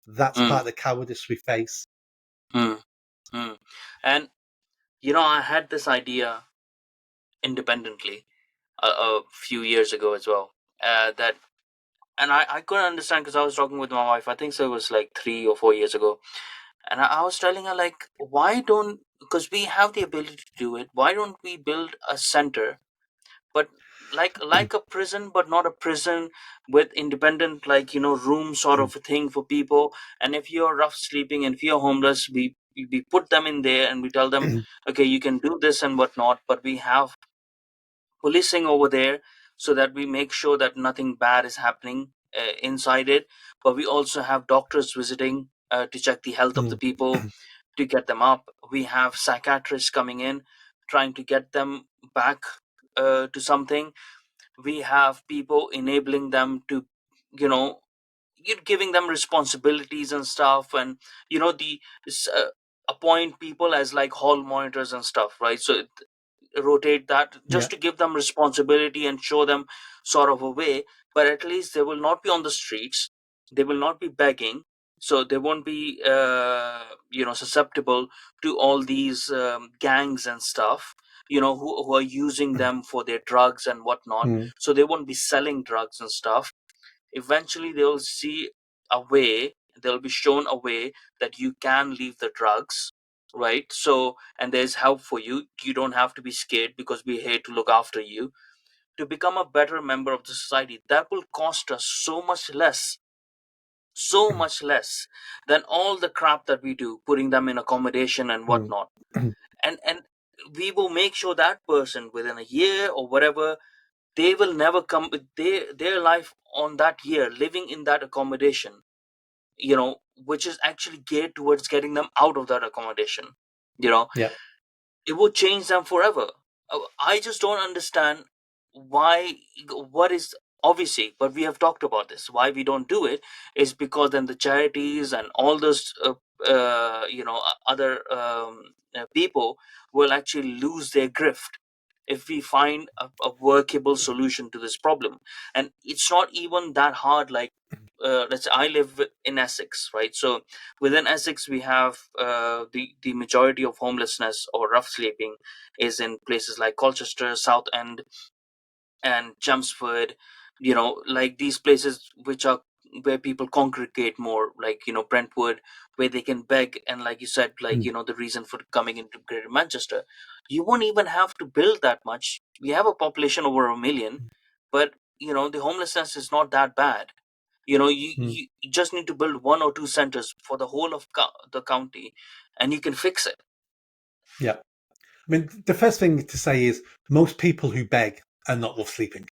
That's mm, part of the cowardice we face. mm, mm. And I had this idea independently a few years ago as well. That and I couldn't understand because I was talking with my wife. I think so it was like 3 or 4 years ago, and I was telling her like, why don't because we have the ability to do it. Why don't we build a center, but like a prison, but not a prison with independent room sort of a thing for people. And if you're rough sleeping and if you're homeless, we put them in there and we tell them, okay, you can do this and whatnot, but we have policing over there so that we make sure that nothing bad is happening inside it. But we also have doctors visiting to check the health of the people, to get them up. We have psychiatrists coming in trying to get them back to something. We have people enabling them to, you know you're giving them responsibilities and stuff, and the appoint people as like hall monitors and stuff, right? So rotate that Yeah. just to give them responsibility and show them sort of a way. But at least they will not be on the streets, they will not be begging, so they won't be susceptible to all these gangs and stuff, who are using them for their drugs and whatnot. Mm, So they won't be selling drugs and stuff. Eventually they'll see a way, they'll be shown a way that you can leave the drugs, right? So, and there's help for you, you don't have to be scared because we're here to look after you, to become a better member of the society. That will cost us so much less than all the crap that we do, putting them in accommodation and mm, whatnot. And we will make sure that person within a year or whatever, they will never come their life on that year living in that accommodation, which is actually geared towards getting them out of that accommodation. you know Yeah. it would change them forever. I just don't understand why. What is, obviously, but we have talked about this, why we don't do it is because then the charities and all those other people will actually lose their grift if we find a workable solution to this problem. And it's not even that hard. Like, let's say I live in Essex, right? So within Essex we have the majority of homelessness or rough sleeping is in places like Colchester, South End, and Chelmsford. Like these places which are where people congregate more, like Brentwood, where they can beg. And like you said, like Mm, the reason for coming into Greater Manchester, you won't even have to build that much. We have a population over 1 million, but the homelessness is not that bad. mm, You just need to build one or two centers for the whole of the county, and you can fix it. yeah. I mean, the first thing to say is most people who beg are not rough sleeping.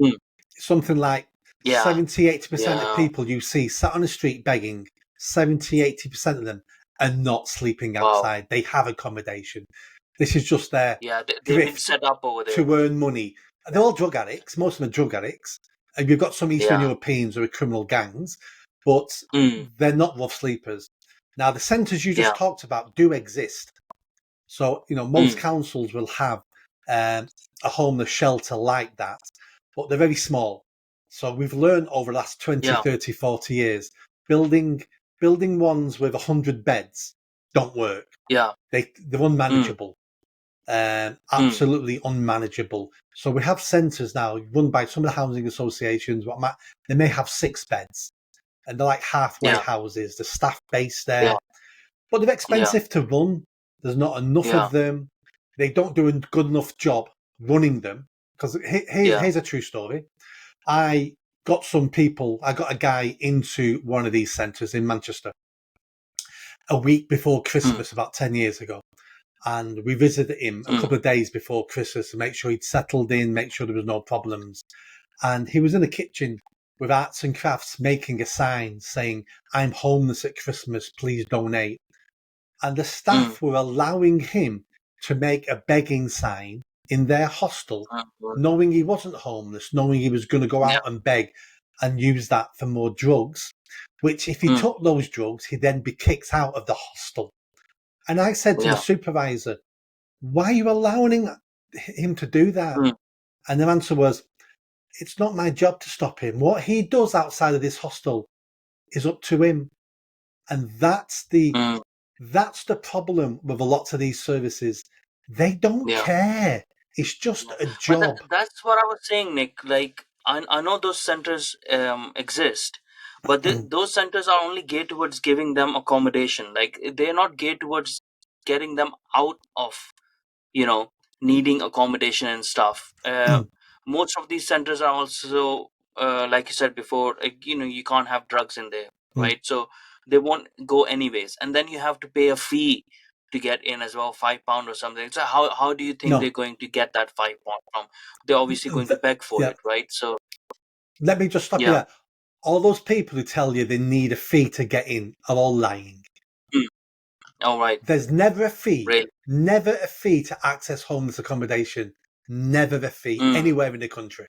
Mm. Something like Yeah. 70-80% of Yeah. people you see sat on the street begging, 70-80% of them are not sleeping Wow. outside. They have accommodation. This is just their Yeah, they've been grift set up over there. to earn money. They're all drug addicts. Most of them are drug addicts. And you've got some Eastern Yeah. Europeans who are criminal gangs, but Mm. they're not rough sleepers. Now, the centres you just Yeah. talked about do exist. So, most Mm. councils will have a homeless shelter like that, but they're very small. So we've learned over the last 20, Yeah. 30, 40 years, building building ones with 100 beds don't work. Yeah. They're Mm. unmanageable, Mm. absolutely unmanageable. So we have centres now run by some of the housing associations. They may have 6 beds, and they're like halfway Yeah. houses. The staff based Yeah. there, but they're Yeah. expensive to run. There's not enough Yeah. of them. They don't do a good enough job running them. Because Yeah. here's a true story. I I got a guy into one of these centres in Manchester a week before Mm. Christmas, about 10 years ago. And we visited him a Mm. couple of days before Christmas to make sure he'd settled in, make sure there was no problems. And he was in the kitchen with arts and crafts making a sign saying, "I'm homeless at Christmas, please donate." And the Mm. staff were allowing him to make a begging sign in their hostel, Mm. knowing he wasn't homeless, knowing he was going to go Yeah. out and beg and use that for more drugs, which if he Mm. took those drugs, he'd then be kicked out of the hostel. And I said to the Yeah. supervisor, "Why are you allowing him to do that?" Mm. And the answer was, "It's not my job to stop him. What he does outside of this hostel is up to him." And Mm. that's the problem with a lot of these services. They don't Yeah. care. It's just Yeah. a But job. that's what I was saying, Nick. Like, I know those centers exist, but those centers are only geared towards giving them accommodation. Like, they're not geared towards getting them out of you know needing accommodation and stuff. Most of these centers are also, like you said before, like, you can't have drugs in there, right? So they won't go anyways, and then you have to pay a fee to get in as well, £5 or something. So how do you think they're No, going to get that £5 from? They're obviously going to beg for yeah. it, right? So Let me just stop you yeah. there. All those people who tell you they need a fee to get in are all lying. Mm. All right. There's Really. never a fee to access homeless accommodation. Never a fee Mm. anywhere in the country.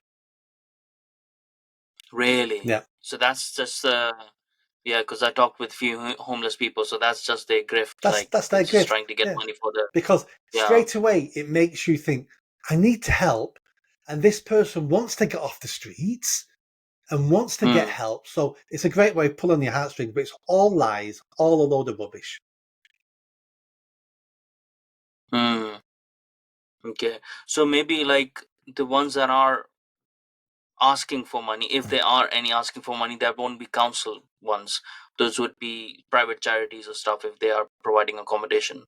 Really. Yeah, So that's just yeah, because I talked with few homeless people, so that's just their grift. Like, that's they're their just gift. trying to get Yeah, money for the. because Yeah. straight away it makes you think, I need to help, and this person wants to get off the streets and wants to get Mm. help. So it's a great way of pulling your heartstrings, but it's all lies, all a load of rubbish. Mm. Okay. So maybe like the ones that are asking for money, if there are any asking for money, that won't be council ones. Those would be private charities or stuff if they are providing accommodation.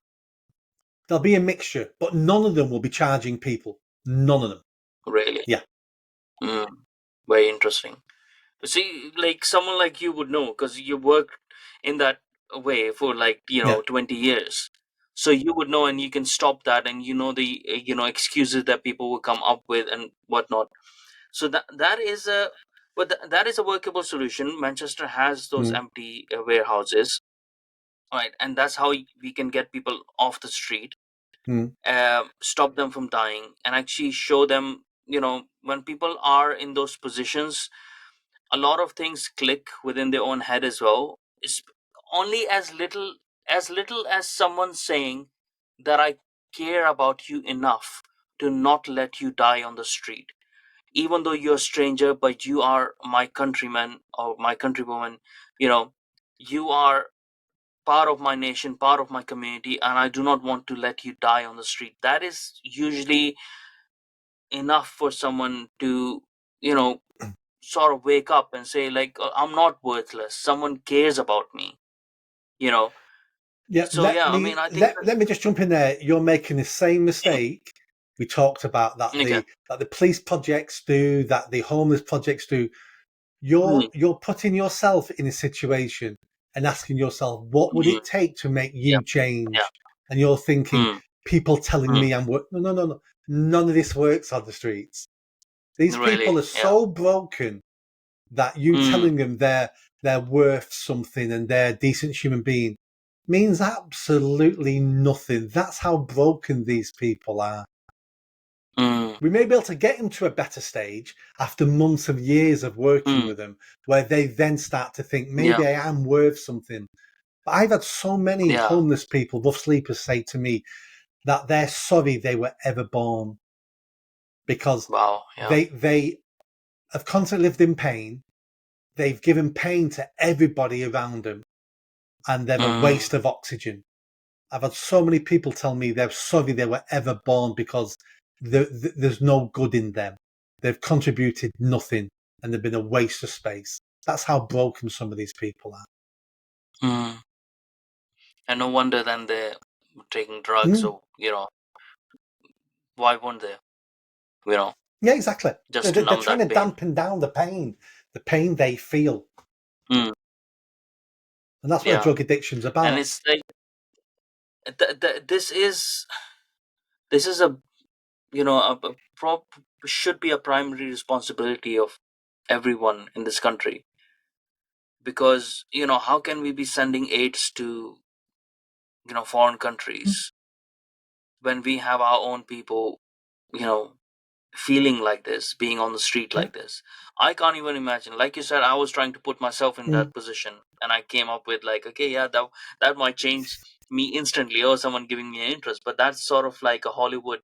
There'll be a mixture, but none of them will be charging people. None of them. Really. Yeah, Mm. Very interesting. See, like someone like you would know because you worked in that way for like yeah. 20 years. so you would know and you can stop that, and the excuses that people will come up with and whatnot. So that is a, but that is a workable solution. Manchester has those Mm, empty warehouses, right? And that's how we can get people off the street, mm, stop them from dying, and actually show them, when people are in those positions, a lot of things click within their own head as well. It's only as little as someone saying that I care about you enough to not let you die on the street, even though you're a stranger, but you are my countryman or my countrywoman. you know you are part of my nation, part of my community, and I do not want to let you die on the street. That is usually enough for someone to, you know sort of wake up and say, like, I'm not worthless, someone cares about me you know yeah, so yeah, I mean, I think let me just jump in there. You're making the same mistake we talked about that okay. the police projects do, that the homeless projects do. Mm, You're putting yourself in a situation and asking yourself, what would mm, it take to make yeah, you yeah. change? And you're thinking, Mm, people telling mm, me I'm work. No, no, no, no. None of this works on the streets. These really, people are yeah. so broken that you Mm, telling them they're worth something and they're a decent human being means absolutely nothing. That's how broken these people are. mm, We may be able to get them to a better stage after months of years of working mm, with them, where they then start to think yeah, maybe I am worth something. But I've had so many yeah. homeless people, rough sleepers, say to me that they're sorry they were ever born because Wow, yeah. they have constantly lived in pain. They've given pain to everybody around them, and they're a Mm, waste of oxygen. I've had so many people tell me they're sorry they were ever born because there's no good in them. They've contributed nothing and they've been a waste of space. That's how broken some of these people are. mm. And no wonder then they're taking drugs, Mm, or why won't they, you know yeah, exactly. just to They're numb trying that to pain. dampen down the pain they feel. Mm, And that's what yeah. drug addiction's And about. it's like, this is a, should be a primary responsibility of everyone in this country, because how can we be sending aids to foreign countries when we have our own people, you know feeling like this, being on the street Yeah. like this? I can't even imagine. Like you said, I was trying to put myself in Mm, that position, and I came up with, like, okay, yeah, that might change me instantly, or someone giving me an interest. But that's sort of like a Hollywood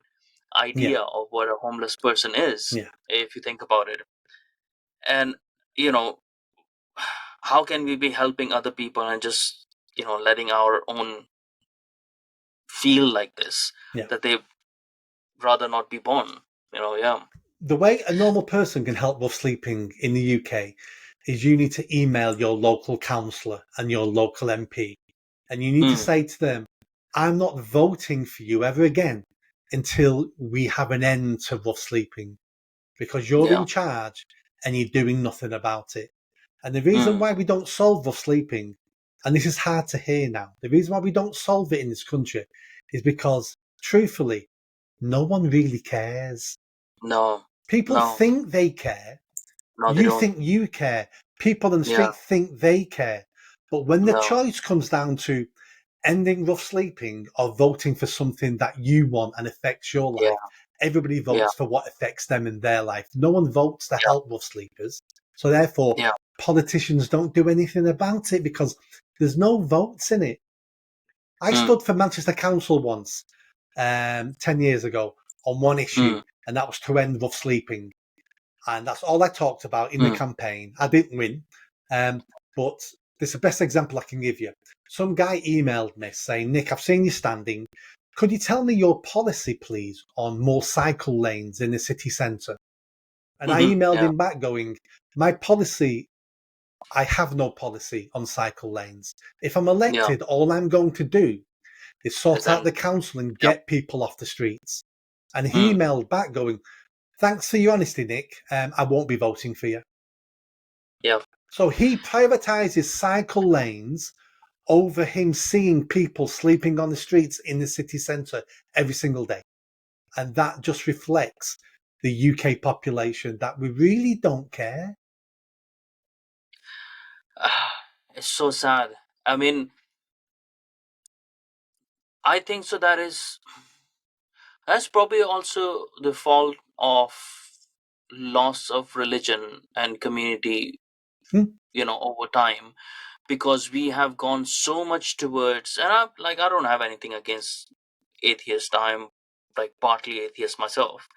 yeah. idea of what a homeless person is, Yeah. if you think about it. And you know how can we be helping other people and just letting our own feel like this, Yeah. that they rather not be born, yeah. The way a normal person can help rough sleeping in the UK is you need to email your local councillor and your local MP. And you need to Mm, say to them, I'm not voting for you ever again until we have an end to rough sleeping because you're yeah. in charge and you're doing nothing about it. And the reason Mm, why we don't solve rough sleeping, and this is hard to hear now, the reason why we don't solve it in this country is because, truthfully, no one really cares. no, People no, think they care. no, they You don't. think you care. People on the Yeah, street think they care. But when the no, choice comes down to ending rough sleeping or voting for something that you want and affects your yeah, life, everybody yeah, votes for what affects them in their life. No one votes to yeah, help rough sleepers. So therefore, yeah. politicians don't do anything about it because there's no votes in it. I Mm, stood for Manchester Council once, 10 years ago, on one issue, mm, and that was to end rough sleeping. And that's all I talked about in the mm, campaign. I didn't win, but this is the best example I can give you. Some guy emailed me saying, Nick, I've seen you standing. Could you tell me your policy, please, on more cycle lanes in the city centre? And I emailed yeah, him back going, my policy, I have no policy on cycle lanes. If I'm yeah. elected, all I'm going to do is Is sort out then, the council and yeah, get people off the streets. And he mm, emailed back going, thanks for your honesty, Nick. I won't be voting for you. yeah, So he privatises cycle lanes over him seeing people sleeping on the streets in the city centre every single day. And that just reflects the UK population that we really don't care. It's so sad. I mean, I think so. That's probably also the fault of loss of religion and community, Hmm? over time, because we have gone so much towards, and I don't have anything against atheist. I'm like partly atheist myself.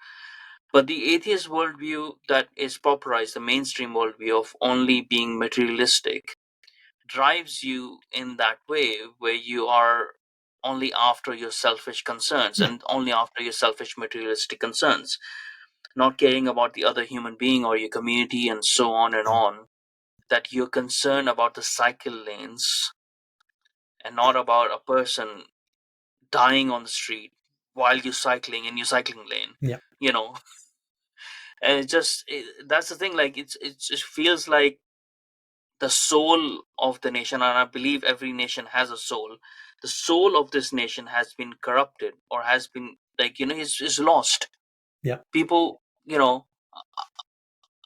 But the atheist worldview that is popularized, the mainstream worldview of only being materialistic, drives you in that way where you are only after your selfish concerns Yeah, and only after your selfish materialistic concerns, not caring about the other human being or your community and so on, that you're concerned about the cycle lanes and not about a person dying on the street while you're cycling in your cycling lane, yeah, you know. And that's the thing, like it feels like the soul of the nation, and I believe every nation has a soul. The soul of this nation has been corrupted, or has been, like, is lost. yeah. People,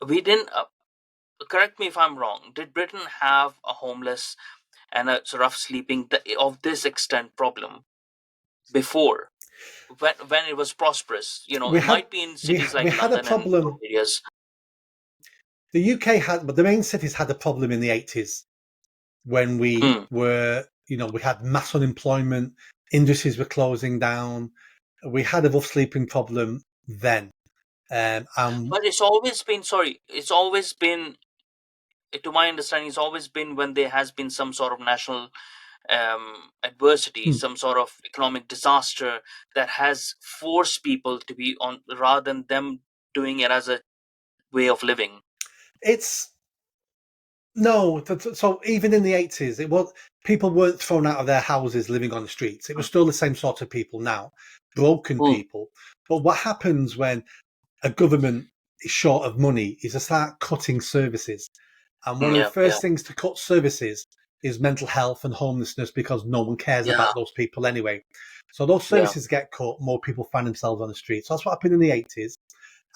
we didn't correct me if I'm wrong, did Britain have a homeless and a rough sleeping of this extent problem before, when it was prosperous? We It had might be in we cities we like had a London and those problem. areas. The UK had, but the main cities had a problem in the 80s when we Mm. were, we had mass unemployment, industries were closing down. We had a rough sleeping problem then. And But it's always been, sorry, it's always been, to my understanding, it's always been when there has been some sort of national adversity, hmm, some sort of economic disaster that has forced people to be on, rather than them doing it as a way of living. it's no. So even in the 80s, it was people weren't thrown out of their houses living on the streets. It was still the same sort of people now, broken Mm, people. But what happens when a government is short of money is to start cutting services. And one of the yeah, yeah, first things to cut services is mental health and homelessness because no one cares yeah, about those people anyway. So those yeah. services get cut, more people find themselves on the streets. So that's what happened in the 80s.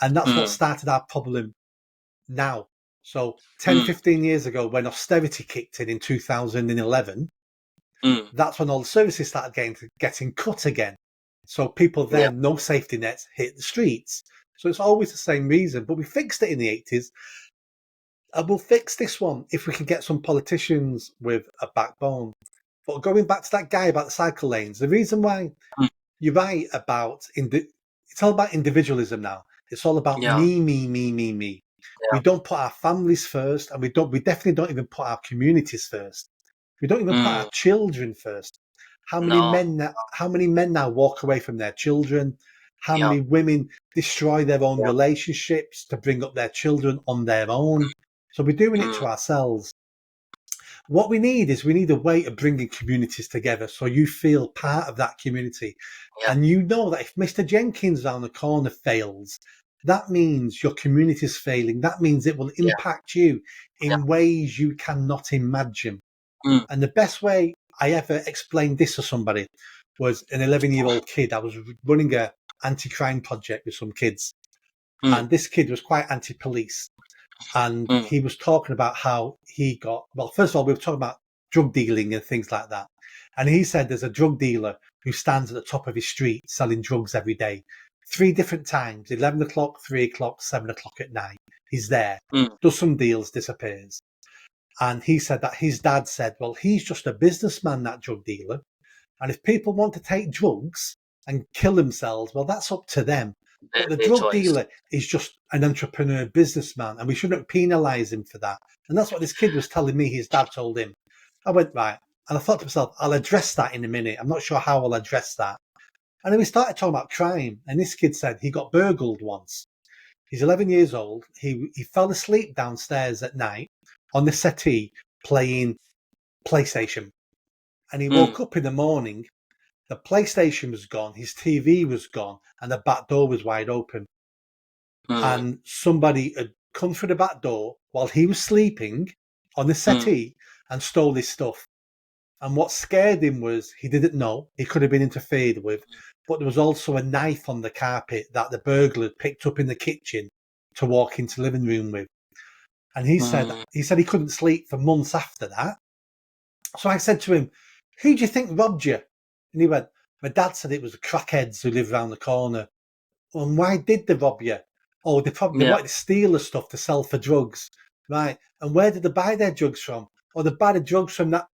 And that's what Mm, started our problem now. So 10, mm, 15 years ago, when austerity kicked in 2011, mm, that's when all the services started getting cut again. So people yeah, then, no safety nets, hit the streets. So it's always the same reason. But we fixed it in the 80s. And we'll fix this one if we can get some politicians with a backbone. But going back to that guy about the cycle lanes, the reason why mm, you're right about it's all about individualism now. It's all about yeah, me, me, me, me, me. yeah. We don't put our families first, and we definitely don't even put our communities first. We don't even put our Mm, children first. no, How many men now walk away from their children? How yeah, many women destroy their own yeah, relationships to bring up their children on their own? So we're doing it mm, to ourselves. What we need a way of bringing communities together so you feel part of that community. yeah, And you know that if Mr. Jenkins down the corner fails, that means your community is failing. That means it will yeah, impact you yeah. in ways you cannot imagine. Mm, And the best way I ever explained this to somebody was an 11-year-old kid. I was running a anti-crime project with some kids, mm, and this kid was quite anti-police. And mm, he was talking about how he got, well, first of all, we were talking about drug dealing and things like that. And he said there's a drug dealer who stands at the top of his street selling drugs every day, three different times: 11 o'clock, 3 o'clock, 7 o'clock at night. He's there, mm, does some deals, disappears. And he said that his dad said, well, he's just a businessman, that drug dealer. And if people want to take drugs and kill themselves, well, that's up to them. But the their drug choice. dealer is just an entrepreneur businessman, and we shouldn't penalise him for that. And that's what this kid was telling me his dad told him. I went, right. And I thought to myself, I'll address that in a minute. I'm not sure how I'll address that. And then we started talking about crime. And this kid said he got burgled once. He's 11 years old. He fell asleep downstairs at night on the settee playing PlayStation. And he Mm, woke up in the morning. The PlayStation was gone, his TV was gone, and the back door was wide open. mm, And somebody had come through the back door while he was sleeping on the mm, settee and stole his stuff. And what scared him was he didn't know. He could have been interfered with. But there was also a knife on the carpet that the burglar picked up in the kitchen to walk into the living room with. And Mm. he said he couldn't sleep for months after that. So I said to him, "Who do you think robbed you?" And he went, "My dad said it was the crackheads who live around the corner." "Well, and why did they rob you?" "Oh, they Yeah. wanted to steal the stuff to sell for drugs." "Right. And where did they buy their drugs from?" "Oh, they buy the drugs from that."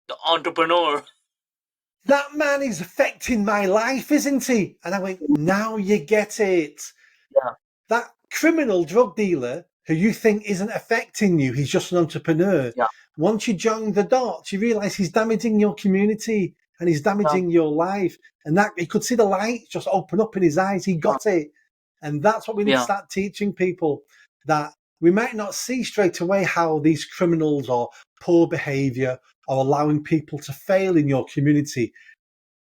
The entrepreneur. "That man is affecting my life, isn't he?" And I went, "Now you get it. Yeah. That criminal drug dealer who you think isn't affecting you, he's just an entrepreneur. Yeah. Once you join the dots, you realize he's damaging your community and he's Yeah. damaging your life." And that he could see the light just open up in his eyes. He Yeah. got it. And that's what we need to Yeah. start teaching people, that we might not see straight away how these criminals or poor behavior or allowing people to fail in your community,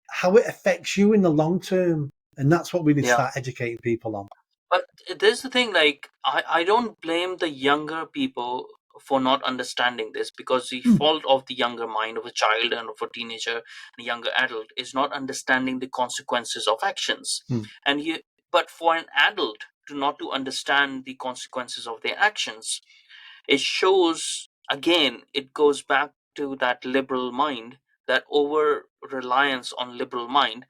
how it affects you in the long term. And that's what we need to Yeah. start educating people on. But there's the thing, like I don't blame the younger people for not understanding this, because the Hmm. fault of the younger mind of a child and of a teenager and a younger adult is not understanding the consequences of actions. Hmm. And you but for an adult to not to understand the consequences of their actions, it shows, again, it goes back to that liberal mind, that over reliance on liberal mind,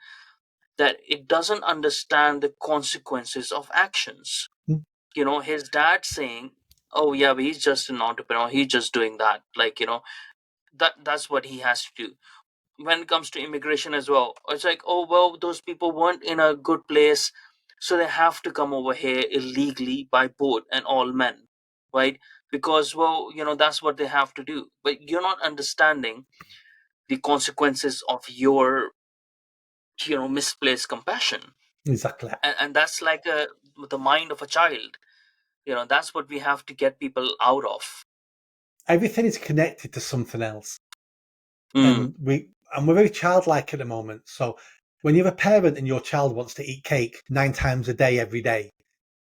that it doesn't understand the consequences of actions. Hmm. His dad saying, "Oh yeah, but he's just an entrepreneur, he's just doing that," like, that's what he has to do. When it comes to immigration as well, it's like, "Oh well, those people weren't in a good place, so they have to come over here illegally by boat, and all men," right? Because, well, that's what they have to do. But you're not understanding the consequences of your misplaced compassion. Exactly. And that's like the mind of a child. That's what we have to get people out of. Everything is connected to something else. Mm. And we're very childlike at the moment. So when you're a parent and your child wants to eat cake 9 times a day, every day,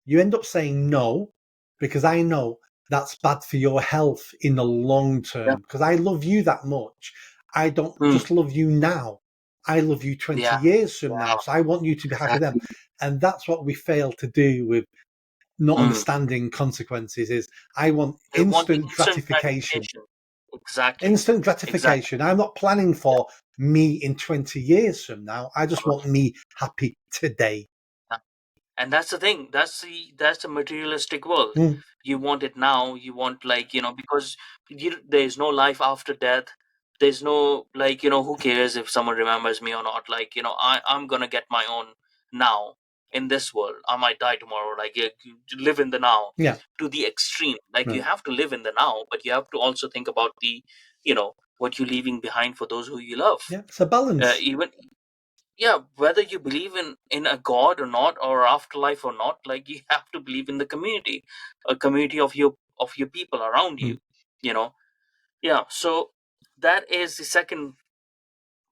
you end up saying no, because I know that's bad for your health in the long Yeah. term. Because I love you that much. I don't Mm. just love you now. I love you 20 Yeah. years from Yeah. now. So I want you to be happy then. Exactly. And that's what we fail to do with not Mm. understanding consequences is I want They want the instant instant gratification. gratification. Exactly. Instant Exactly. gratification. I'm not planning Yeah. for me in 20 years from now. I just want me happy today. Yeah. And that's the thing, that's the materialistic world. Mm, You want it now, you want, like, because there's no life after death. There's no, like, who cares if someone remembers me or not, like, I'm gonna get my own now. In this world I might die tomorrow, like, you live in the now yeah, to the extreme. Like, you right. have to live in the now, but you have to also think about what you're leaving behind for those who you love. Yeah, it's a balance. Even, yeah, whether you believe in a god or not, or afterlife or not, like, you have to believe in the community, a community of your people around Mm, you. you know yeah, so that is the second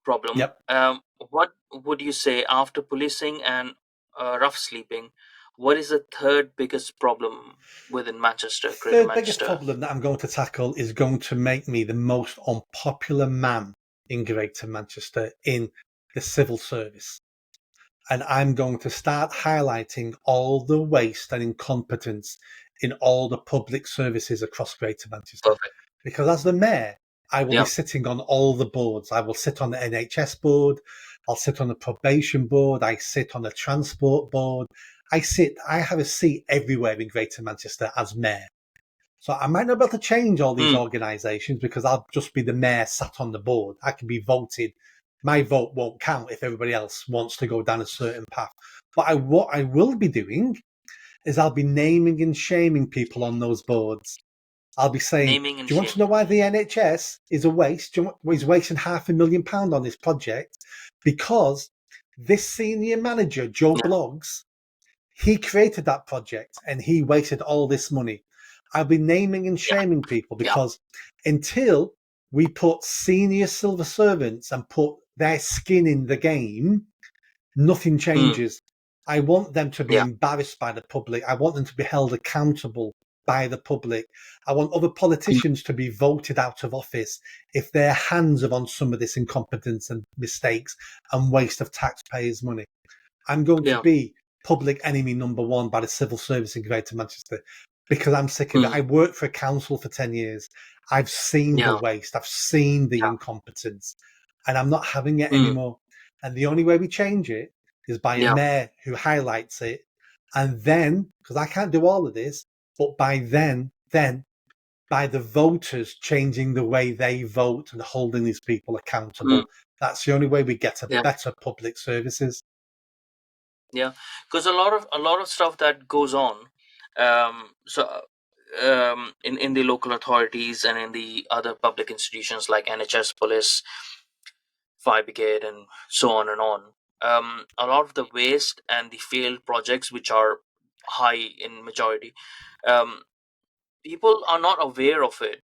problem. yep. What would you say, after policing and rough sleeping, what is the third biggest problem within Manchester, Greater Third biggest Manchester? problem that I'm going to tackle is going to make me the most unpopular man in Greater Manchester in the civil service. And I'm going to start highlighting all the waste and incompetence in all the public services across Greater Manchester. Perfect. Because as the mayor, I will be Yeah. sitting on all the boards. I will sit on the NHS board. I'll sit on the probation board. I sit on the transport board. I have a seat everywhere in Greater Manchester as mayor. So I might not be able to change all these Mm. organisations because I'll just be the mayor sat on the board. I can be voted. My vote won't count if everybody else wants to go down a certain path. But what I will be doing is I'll be naming and shaming people on those boards. I'll be saying, Naming and do you want to shaming. know why the NHS is a waste? Do you want, he's wasting £500,000 on this project? Because this senior manager, Joe Yeah. Bloggs, he created that project and he wasted all this money. I'll be naming and Yeah. shaming people Yeah. because until we put senior civil servants and put their skin in the game, nothing Mm. changes. I want them to be Yeah. embarrassed by the public. I want them to be held accountable. by the public. I want other politicians to be voted out of office if their hands are on some of this incompetence and mistakes and waste of taxpayers' money. I'm going to Yeah. be public enemy number one by the civil service in Greater Manchester because I'm sick of it. Mm. I worked for a council for 10 years. I've seen the Yeah. waste, I've seen the Yeah. incompetence, and I'm not having it Mm. anymore. And the only way we change it is by a Yeah. mayor who highlights it. And then, because I can't do all of this, but by then, by the voters changing the way they vote and holding these people Mm. accountable, that's the only way we get a Yeah. better public services. Yeah. Because a lot of stuff that goes on, so in the local authorities and in the other public institutions like NHS, police, fire brigade, and so on and on. A lot of the waste and the failed projects, which are high in majority, um, people are not aware of it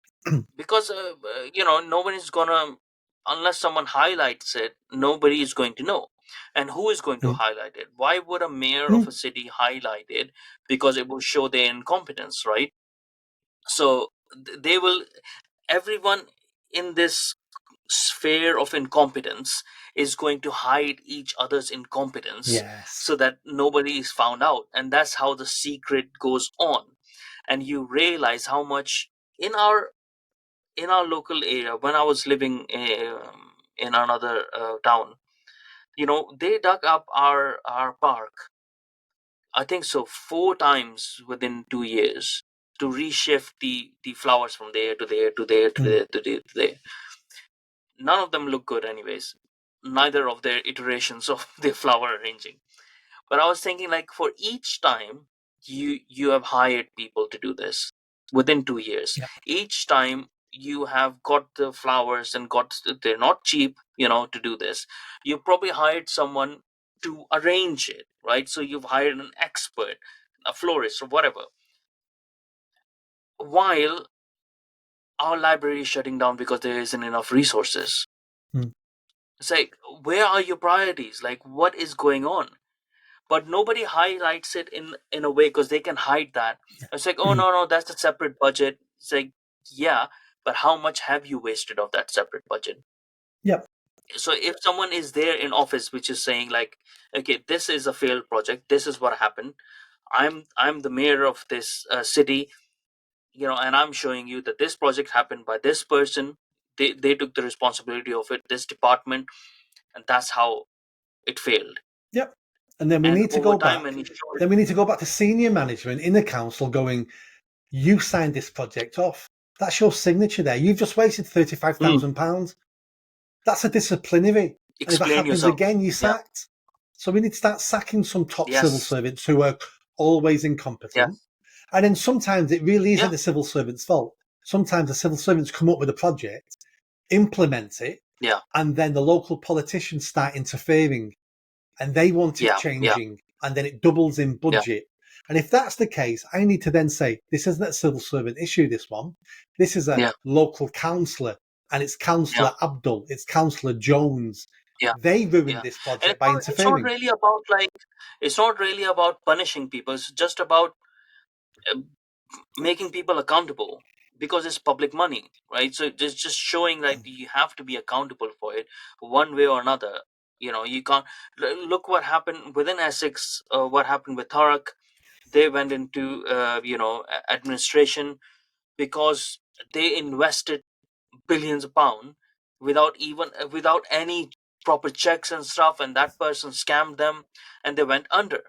because nobody's gonna, unless someone highlights it, nobody is going to know. And who is going to Mm, highlight it? Why would a mayor of mm, a city highlight it? Because it will show their incompetence, right? So they will, everyone in this sphere of incompetence is going to hide each other's incompetence yes. so that nobody is found out, and that's how the secret goes on. And you realize how much in our local area, when I was living in another town, they dug up our park, I think so, 4 times within 2 years, to reshift the flowers from there to there to there to Mm, there to there to there. None of them look good anyways, neither of their iterations of the flower arranging. But I was thinking, like, for each time you have hired people to do this within 2 years, yeah. each time you have got the flowers and got, they're not cheap, to do this. You probably hired someone to arrange it, right? So you've hired an expert, a florist or whatever, while our library is shutting down because there isn't enough resources. Mm, It's like, where are your priorities? Like, what is going on? But nobody highlights it in a way because they can hide that. It's like, oh, mm, no, no, that's a separate budget. It's like, yeah, but how much have you wasted of that separate budget? yep. So if someone is there in office which is saying, like, okay, this is a failed project, this is what happened, I'm the mayor of this city, and I'm showing you that this project happened by this person, they took the responsibility of it, this department, and that's how it failed. Yep. And then we And need to over go time, back. when you show it. Then we need to go back to senior management in the council going, you signed this project off. That's your signature there. You've just wasted Mm, £35,000. That's a disciplinary. And if it explain happens yourself. again, you're Yeah. sacked. So we need to start sacking some top civil Yes. servants who are always Yeah. incompetent. And then sometimes it really isn't Yeah. the civil servant's fault. Sometimes the civil servants come up with a project, implement it, Yeah. and then the local politicians start interfering and they want it Yeah. Yeah. changing, and then it doubles in Yeah. budget. And if that's the case, I need to then say, this isn't a civil servant issue, this one. This is a Yeah. local councillor, and it's Yeah. Councillor Abdul, it's Councillor Jones. Yeah. They ruined Yeah. this And project it's by not, it's not interfering. really about, like, it's not really about punishing people. It's just about uh, making people accountable, because it's public money, right? So just showing that you have to be accountable for it one way or another. You can't look what happened within Essex. What happened with Tarak? They went into administration because they invested billions of pounds without any proper checks and stuff, and that person scammed them, and they went under.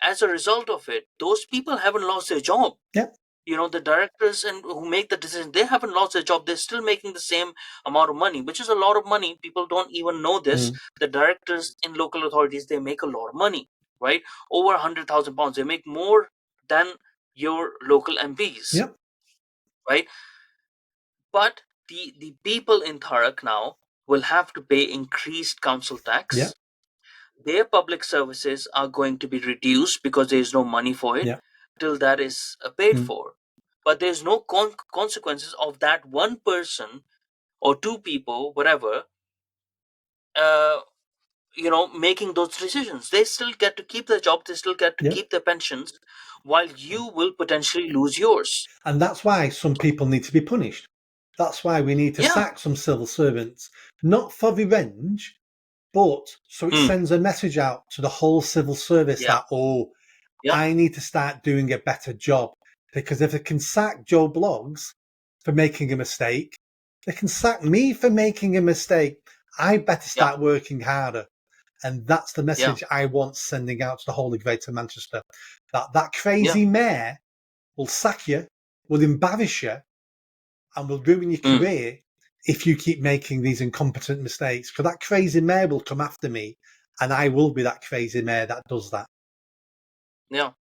As a result of it, those people haven't lost their job. Yep. The directors and who make the decision, they haven't lost their job. They're still making the same amount of money, which is a lot of money. People don't even know this. Mm. The directors in local authorities, they make a lot of money, right? Over £100,000. They make more than your local MPs, Yep. right? But the people in Tharak now will have to pay increased council Yep. tax. Their public services are going to be reduced because there is no money for it Yep. till that is paid Mm. for. But there's no consequences of that one person or two people, whatever, uh, making those decisions. They still get to keep their job, they still get to Yeah. keep their pensions, while you will potentially lose yours. And that's why some people need to be punished. That's why we need to Yeah. sack some civil servants, not for revenge, but so it Mm. sends a message out to the whole civil service Yeah. that, oh, Yeah. I need to start doing a better job. Because if they can sack Joe Bloggs for making a mistake, they can sack me for making a mistake. I better Yeah. start working harder. And that's the Yeah. message I want sending out to the whole of Greater Manchester. That Yeah. crazy mayor will sack you, will embarrass you, and will ruin your Mm. career if you keep making these incompetent mistakes. Because that crazy mayor will come after me, and I will be that crazy mayor that does that. Yeah.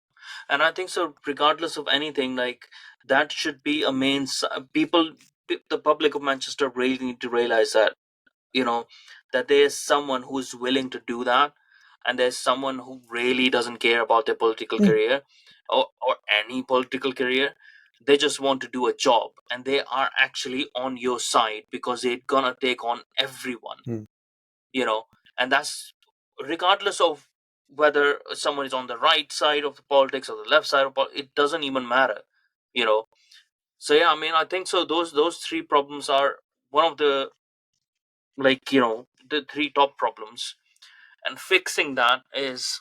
And I think so, regardless of anything, like, that should be a people, the public of Manchester really need to realize that, you know that there's someone who's willing to do that, and there's someone who really doesn't care about their political Mm, career, or any political career. They just want to do a job, and they are actually on your side because they're gonna take on everyone, mm, you know and that's regardless of whether someone is on the right side of the politics or the left side of it doesn't even matter, you know so yeah, I mean, I think so, those three problems are one of the, the three top problems. And fixing that is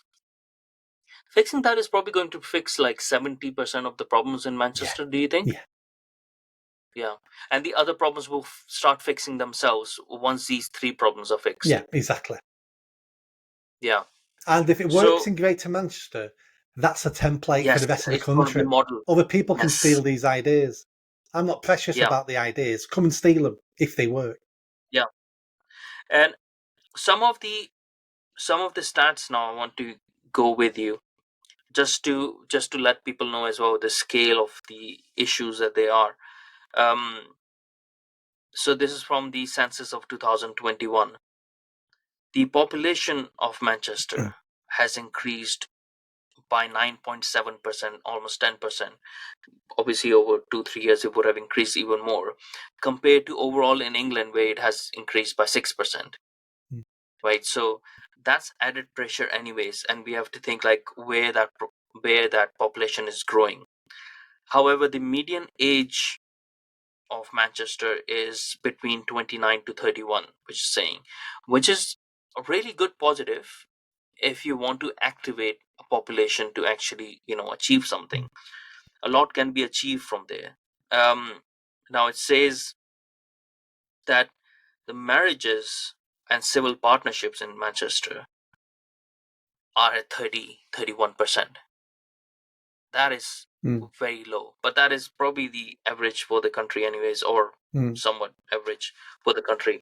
probably going to fix like 70% of the problems in yeah, Manchester, do you think? yeah, Yeah. And the other problems will start fixing themselves once these three problems are fixed. yeah, exactly. Yeah. And if it works So in Greater Manchester, that's a template for yes, the rest of the it's going to be country. model. Other people can Yes. steal these ideas. I'm not precious Yeah. about the ideas. Come and steal them if they work. Yeah. And some of the some of the stats now I want to go with you, just to let people know as well the scale of the issues that they are. Um so this is from the census of 2021. The population of Mm, Manchester has increased by 9.7%, almost 10%. Obviously, over 2-3 years, it would have increased even more, compared to overall in England, where it has increased by 6%. mm, Right? So that's added pressure, anyways, and we have to think like where that population is growing. However, the median age of Manchester is between 29 to 31, which is a really good positive if you want to activate a population to actually achieve something. mm, A lot can be achieved from there. um Now it says that the marriages and civil partnerships in Manchester are at 31%. That is mm, very low, but that is probably the average for the country anyways, or mm, somewhat average for the country,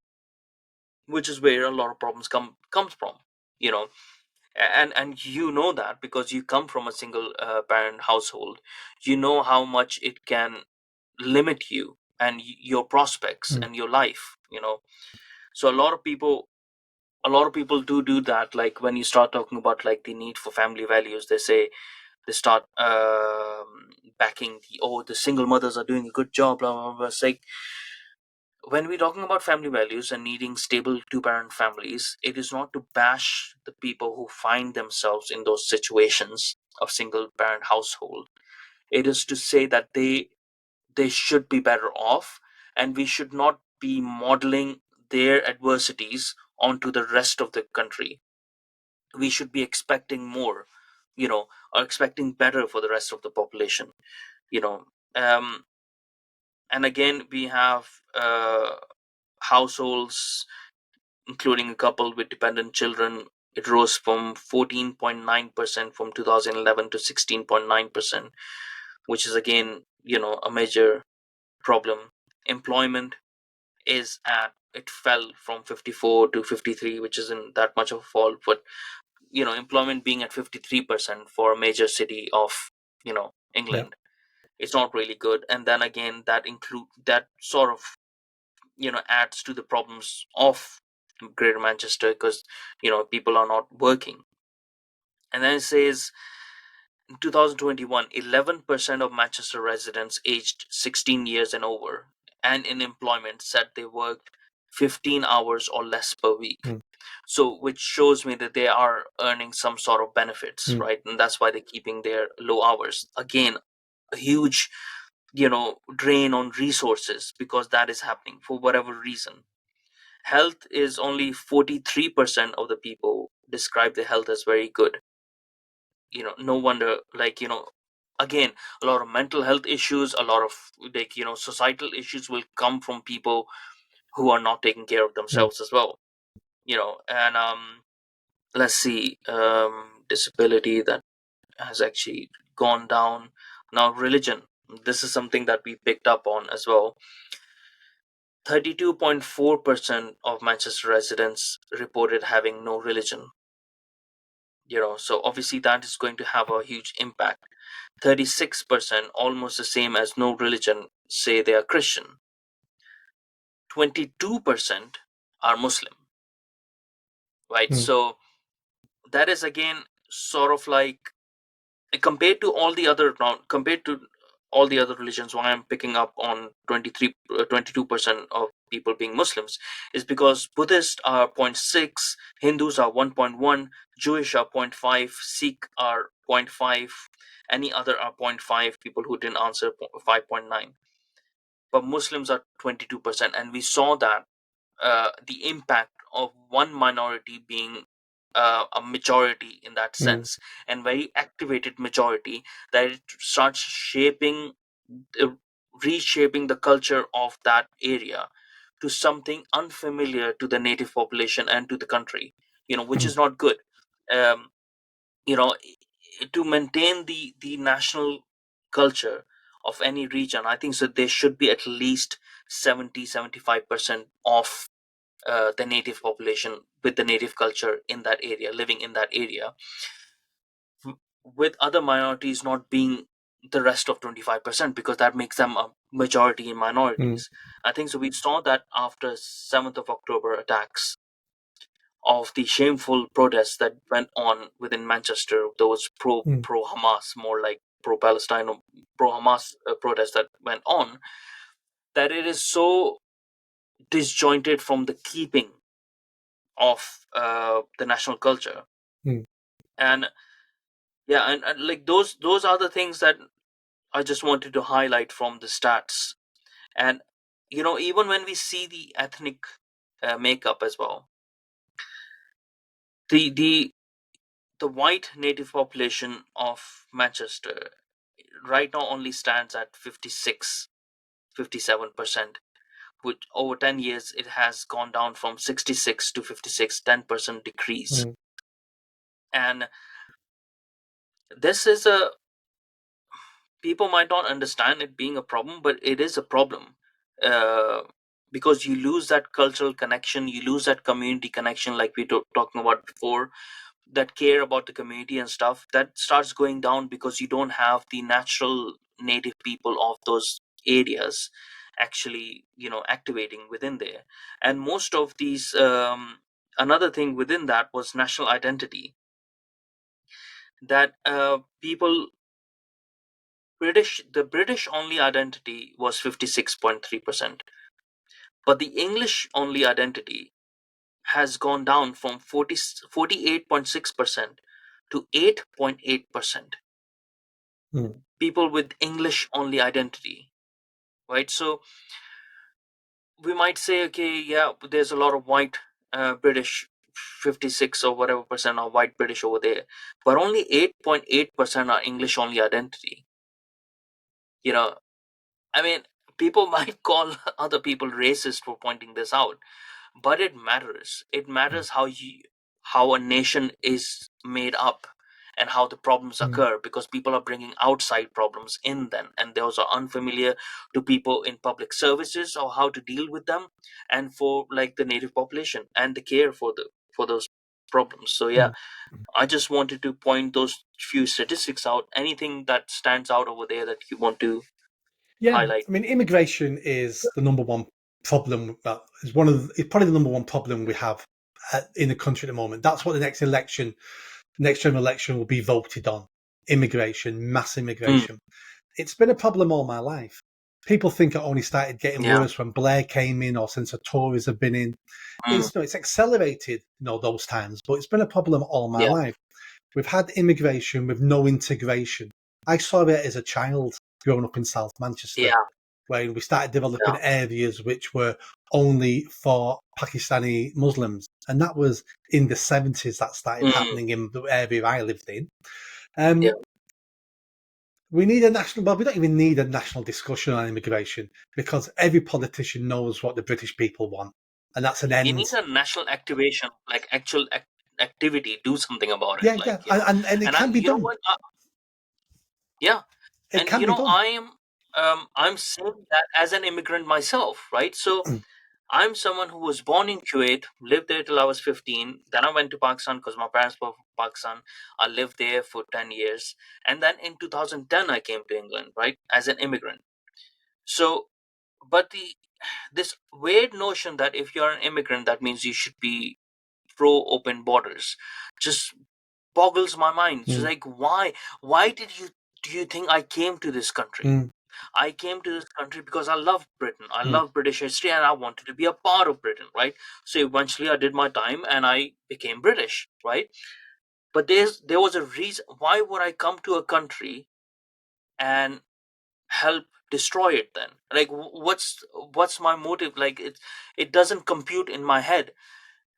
which is where a lot of problems comes from, you know and you know that because you come from a single parent household. You know how much it can limit you and your prospects mm, and your life. So a lot of people do that. Like, when you start talking about like the need for family values, they start backing the single mothers are doing a good job, blah blah blah. It's like, when we're talking about family values and needing stable two parent families, it is not to bash the people who find themselves in those situations of single parent household. It is to say that they should be better off, and we should not be modeling their adversities onto the rest of the country. We should be expecting more, or expecting better for the rest of the population. you know um and again, we have households including a couple with dependent children. It rose from 14.9% from 2011 to 16.9%, which is again, a major problem. Employment it fell from 54 to 53, which isn't that much of a fall, but employment being at 53% for a major city of yeah, England, it's not really good. And then again, that sort of adds to the problems of Greater Manchester, because people are not working. And then it says in 2021, 11% of Manchester residents aged 16 years and over and in employment said they worked 15 hours or less per week. mm. So which shows me that they are earning some sort of benefits, Mm. right? And that's why they're keeping their low hours. Again, a huge, drain on resources, because that is happening for whatever reason. Health is only 43% of the people describe their health as very good. No wonder, again, a lot of mental health issues, a lot of, societal issues will come from people who are not taking care of Mm. themselves as well. And let's see, disability that has actually gone down. Now, religion, this is something that we picked up on as well. 32.4% of Manchester residents reported having no religion. So obviously that is going to have a huge impact. 36%, almost the same as no religion, say they are Christian. 22% are Muslim, right? Mm. So that is again sort of like, compared to all the other religions, why I'm picking up on 22% of people being Muslims is because Buddhists are zero point 0.6, Hindus are 1.1, Jewish are zero point 0.5, Sikh are zero point 0.5, any other are zero point 0.5, people who didn't answer 5.9, but Muslims are 22%. And we saw that the impact of one minority being a majority in that Mm. sense, and very activated majority, that it starts uh, reshaping the culture of that area to something unfamiliar to the native population and to the country, which Mm. is not good. um, you know to maintain the national culture of any region, I think so there should be at least 70-75% of the native population with the native culture in that area, living in that area, with other minorities not being the rest of 25%, because that makes them a majority in Mm. minorities. I think so we saw that after 7th of October attacks, of the shameful protests that went on within Manchester, those Mm. pro Hamas, more like pro Palestine or pro Hamas protests that went on, that it is so disjointed from the keeping of the national culture. Mm. And yeah, and like those are the things that I just wanted to highlight from the stats. And even when we see the ethnic makeup as well, the the white native population of Manchester right now only stands at 57%, which over 10 years it has gone down from 66 to 56, 10% decrease. Mm. And this is a, people might not understand it being a problem, but it is a problem. uh, because you lose that cultural connection, you lose that community connection, like we talking about before, that care about the community and stuff, that starts going down because you don't have the natural native people of those areas actually activating within there. And most of these, another thing within that was national identity, that people, the British only identity was 56.3%, but the English only identity has gone down from 48.6% to 8.8%. Mm. People with English only identity, right? So we might say, okay, yeah, there's a lot of white British, 56 or whatever percent are white British over there, but only 8.8% are English only identity. You know, I mean, people might call other people racist for pointing this out, but it matters. It matters how a nation is made up and how the problems Mm. occur, because people are bringing outside problems in then, and those are unfamiliar to people in public services or how to deal with them, and for like the native population and the care for those problems. So yeah, Mm. I just wanted to point those few statistics out. Anything that stands out over there that you want to Yeah, highlight? I mean, immigration is the number one problem. Well, it's it's probably the number one problem we have in the country at the moment. That's what the next general election will be voted on. Immigration, mass Mm, immigration. It's been a problem all my life. People think it only started getting Yeah. worse when Blair came in or since the Tories have been in. Mm. It's accelerated, those times, but it's been a problem all my Yeah. life. We've had immigration with no integration. I saw it as a child growing up in South Manchester, Yeah. where we started developing Yeah. areas which were only for Pakistani Muslims. And that was in the 70s that started Mm. happening in the area I lived in. Yeah. We need a national, well, we don't even need a national discussion on immigration because every politician knows what the British people want. And that's an You end. need a national activation, like actual activity. Do something about it, Yeah, yeah. like, you know. And it And I, can be you know done. what? Yeah, It and can be done. I'm saying that as an immigrant myself, right? So I'm someone who was born in Kuwait, lived there till I was 15. Then I went to Pakistan because my parents were from Pakistan. I lived there for 10 years. And then in 2010, I came to England, right, as an immigrant. So, but this weird notion that if you're an immigrant, that means you should be pro open borders just boggles my mind. It's just Mm, like, why did you do you think I came to this country? mm, I came to this country because I love Britain. I mm. love British history and I wanted to be a part of Britain, right? So eventually I did my time and I became British, right? But there was a reason. Why would I come to a country and help destroy it then? Like, what's my motive? Like, it doesn't compute in my head.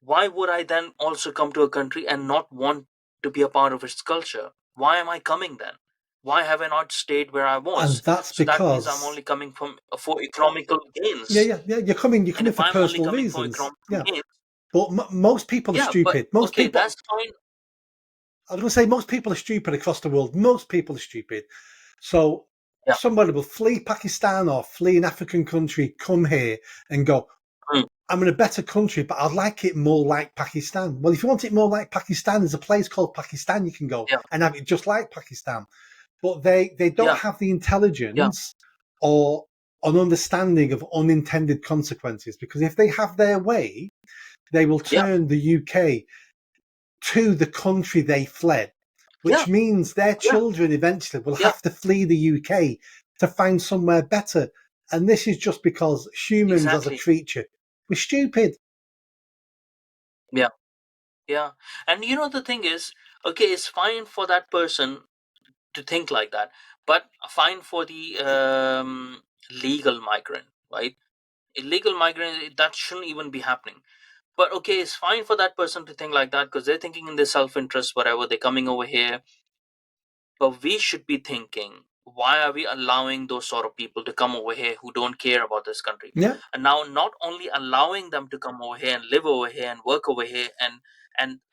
Why would I then also come to a country and not want to be a part of its culture? Why am I coming then? Why have I not stayed where I And was? that's So that means I'm because, only coming from for economical yeah, gains. yeah, yeah. You're And coming if for I'm only personal coming for reasons. economical Yeah. gains, But most people are yeah, but stupid. Most okay, people, that's fine. I was going to say, most people are stupid across the world. Most people are stupid. So Yeah. somebody will flee Pakistan or flee an African country, come here and go, Mm. I'm in a better country, but I'd like it more like Pakistan. Well, if you want it more like Pakistan, there's a place called Pakistan you can go Yeah. and have it just like Pakistan. But they don't Yeah. have the Yeah. intelligence or an understanding of unintended consequences, because if they have their way, they will Yeah. turn the UK to the country they fled, Yeah. which means their Yeah. children eventually will Yeah. have to flee the UK to find somewhere better. And this is just because humans as a Exactly. creature, we're stupid. Yeah. Yeah. And the thing is, okay, it's fine for that person to think like that, but fine for the legal migrant, right? Illegal migrant, that shouldn't even be happening. But okay, it's fine for that person to think like that because they're thinking in their self-interest, whatever, they're coming over here. But we should be thinking, why are we allowing those sort of people to come over here who don't care about this country? Yeah. And now, not only allowing them to come over here and live over here and work over here and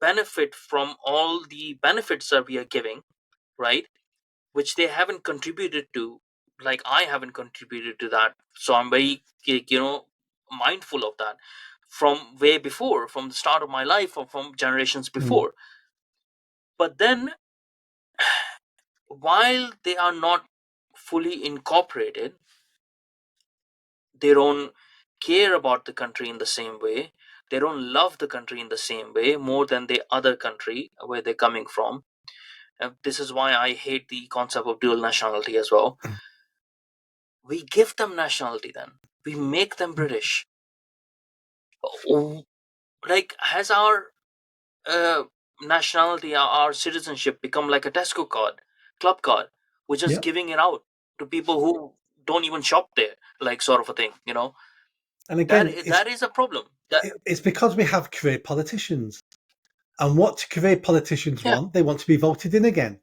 benefit from all the benefits that we are giving, right, which they haven't contributed to, like I haven't contributed to that. So I'm very, mindful of that from way before, from the start of my life or from generations Mm. before. But then, while they are not fully incorporated, they don't care about the country in the same way. They don't love the country in the same way more than the other country where they're coming from. This is why I hate the concept of dual nationality as well. We give them nationality then. We make them British. Oh, like, has our uh, nationality, our citizenship become like a Tesco card, club card? We're just Yeah. giving it out to people who don't even shop there, like, sort of a thing. And That again, is, that is a problem. That, it's because we have career politicians. And what career politicians yeah, want, they want to be voted in again.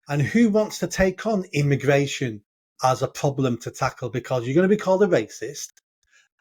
And who wants to take on immigration as a problem to tackle? Because you're going to be called a racist,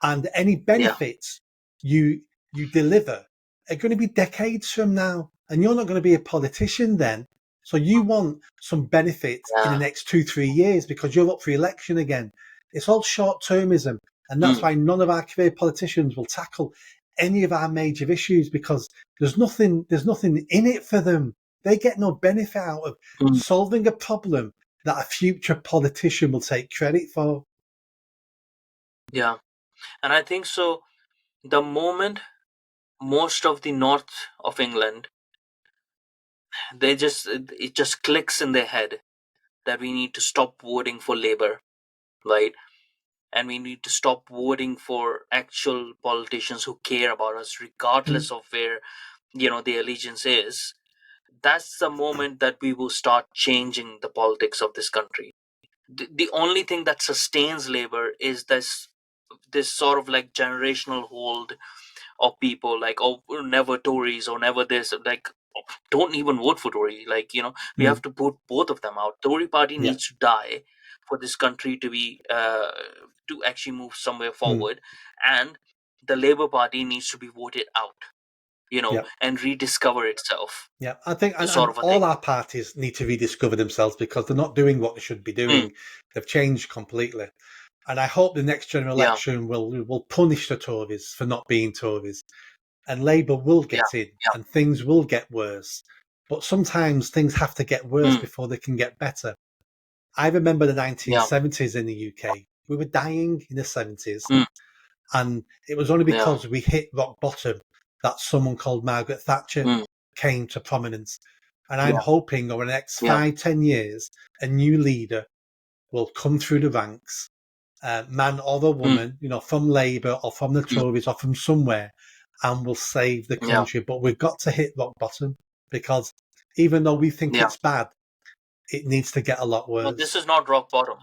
and any yeah, benefits you you deliver are going to be decades from now, and you're not going to be a politician then. So you want some benefits in the yeah, next 2 3 years because you're up for election again. It's all short termism, and that's mm, why none of our career politicians will tackle any of our major issues because there's nothing in it for them. They get no benefit out of mm, solving a problem that a future politician will take credit for. yeah. And I think so. The moment most of the north of England, it just clicks in their head that we need to stop voting for Labour. right? And we need to stop voting for actual politicians who care about us, Mm. regardless of where the allegiance is. That's the moment that we will start changing the politics of this country. The only thing that sustains labor is this sort of like generational hold of people, like, oh, never Tories or never this, like, don't even vote for Tory. Like, we have Mm. to put both of them out. Tory party Yeah. needs to die for this country to be to actually move somewhere Mm. forward, and the Labour Party needs to be voted out, Yeah. and rediscover itself, Yeah, I think, sort and of a all thing. our parties need to rediscover themselves because they're not doing what they should be Mm, doing. They've changed completely, and I hope the next general yeah, election will punish the Tories for not being Tories, and Labour will yeah, get in, yeah. and things will get worse. But sometimes things have to get worse Mm, before they can get better. I remember the yeah, 1970s in the UK. We were dying in the 70s, mm, and it was only yeah, because we hit rock bottom that someone called Margaret Thatcher mm, came to prominence. And I'm yeah, hoping over the next yeah, 5, 10 years, a new leader will come through the ranks, man or a mm, woman, from Labour or from the mm, Tories or from somewhere, and will save the yeah. country. But we've got to hit rock bottom because even though we think Yeah. it's bad, it needs to get a lot No, this worse. is not rock bottom.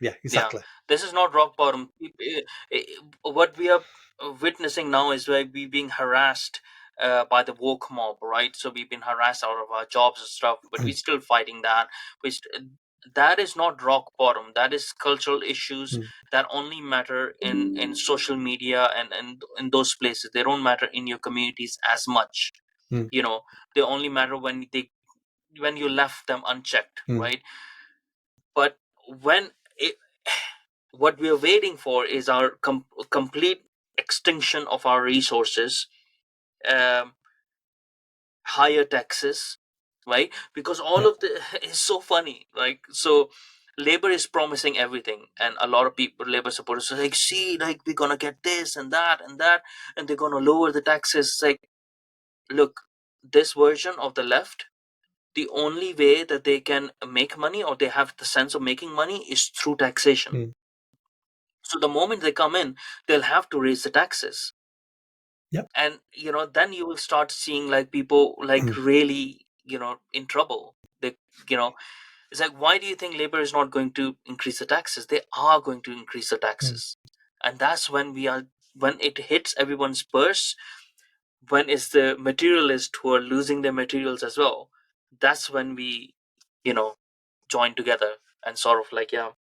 Yeah, Yeah, exactly. this is not rock bottom. What we are witnessing now is where we being harassed by the woke mob, right? So we've been harassed out of our jobs and stuff, but we're Mm, still fighting that. That is not rock bottom. That is cultural issues mm, that only matter in social media and in those places. They don't matter in your communities as much. mm, They only matter when you left them unchecked, mm. right? But when it, what we are waiting for is our complete extinction of our resources, um, higher taxes, right? Because all Yeah. of the is so funny, like, so labor is promising everything, and a lot of people, labor supporters, are like, see, like, we're gonna get this and that and that, and they're gonna lower the taxes. It's like, look, this version of the left, the only way that they can make money, or they have the sense of making money, is through taxation. Mm. So the moment they come in, they'll have to raise the taxes. Yep. And then you will start seeing like people like Mm, really in trouble. They you know It's like, why do you think labor is not going to increase the taxes? They are going to increase the mm. taxes. And that's when it hits everyone's purse, when it's the materialists who are losing their materials as well. That's when we you know join together, and sort of like, yeah,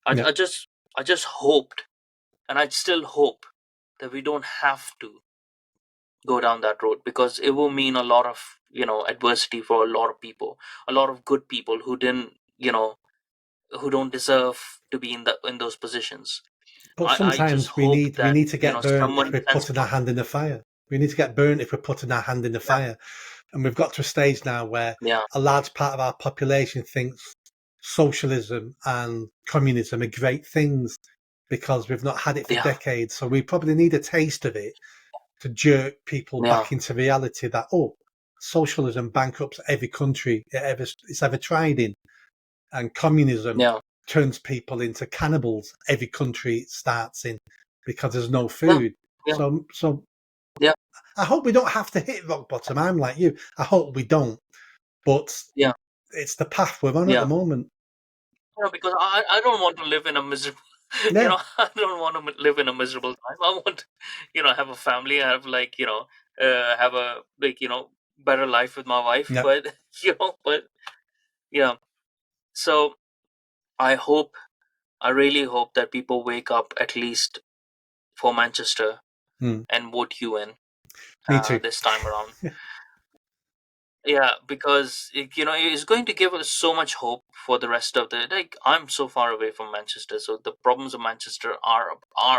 i, Yeah. I just I just hoped, and I still hope, that we don't have to go down that road, because it will mean a lot of adversity for a lot of people, a lot of good people who didn't who don't deserve to be in those positions. But I just sometimes we hope need we that need to get burnt if someone we're putting our sensible. hand in the fire. We need to get burnt if we're putting our hand in the Yeah, fire. And we've got to a stage now where yeah, a large part of our population thinks socialism and communism are great things because we've not had it for yeah, decades. So we probably need a taste of it to jerk people yeah, back into reality that, oh, socialism bankrupts every country it's ever tried in, and communism yeah, turns people into cannibals every country it starts in because there's no yeah, food. yeah, So yeah, I hope we don't have to hit rock bottom. I'm like you. I hope we don't, but yeah, it's the path we're on at the yeah. moment. Because I don't want to live in a miserable Yeah, I don't want to live in a miserable time. I want have a family, have like have a like better life with my wife. yeah, But but yeah. So I hope, I really hope that people wake up, at least for Manchester, mm, and vote you in me too. this time around. Yeah, because it's going to give us so much hope for the rest of the, like, I'm so far away from Manchester, so the problems of Manchester are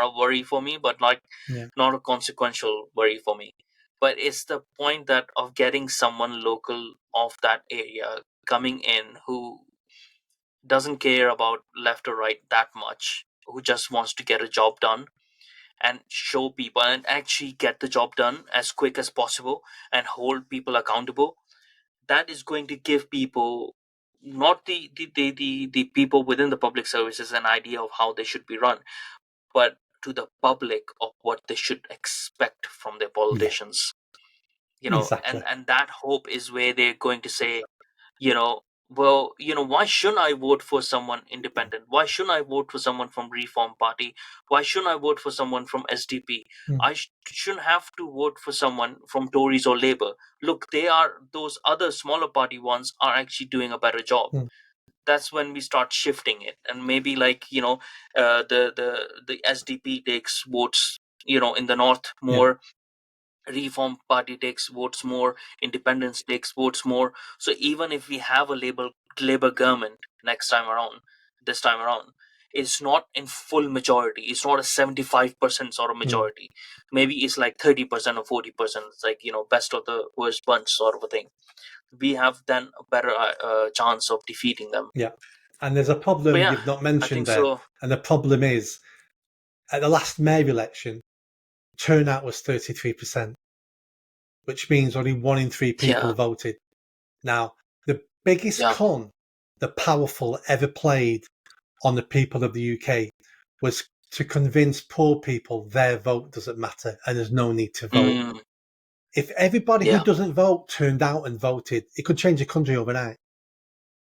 a worry for me, but like Yeah, not a consequential worry for me. But it's the point that of getting someone local of that area coming in, who doesn't care about left or right that much, who just wants to get a job done and show people and actually get the job done as quick as possible and hold people accountable. That is going to give people not the people within the public services an idea of how they should be run, but to the public of what they should expect from their Yeah, politicians. exactly. And that hope is where they're going to say, you know well, why shouldn't I vote for someone independent? Why shouldn't I vote for someone from Reform Party? Why shouldn't I vote for someone from SDP? Mm, Shouldn't have to vote for someone from Tories or Labour. Look, they are, those other smaller party ones are actually doing a better job. mm, That's when we start shifting it, and maybe, like, the SDP takes votes, in the north yeah, more, Reform Party takes votes more, Independence takes votes more. So even if we have a labor government next time around, this time around, it's not in full majority. It's not a 75% sort of mm, majority. Maybe it's like 30% or 40%. It's like, best of the worst bunch sort of a thing. We have then a better chance of defeating them. yeah. And there's a But problem yeah, you've not I mentioned think there, so. and the problem is at the last mayor election, turnout was 33%, which means only 1 in 3 Yeah, people voted. Now, the biggest yeah. con the powerful ever played on the people of the UK was to convince poor people their vote doesn't matter and there's no need to vote. Mm, If everybody who yeah, doesn't vote turned out and voted, it could change the country overnight.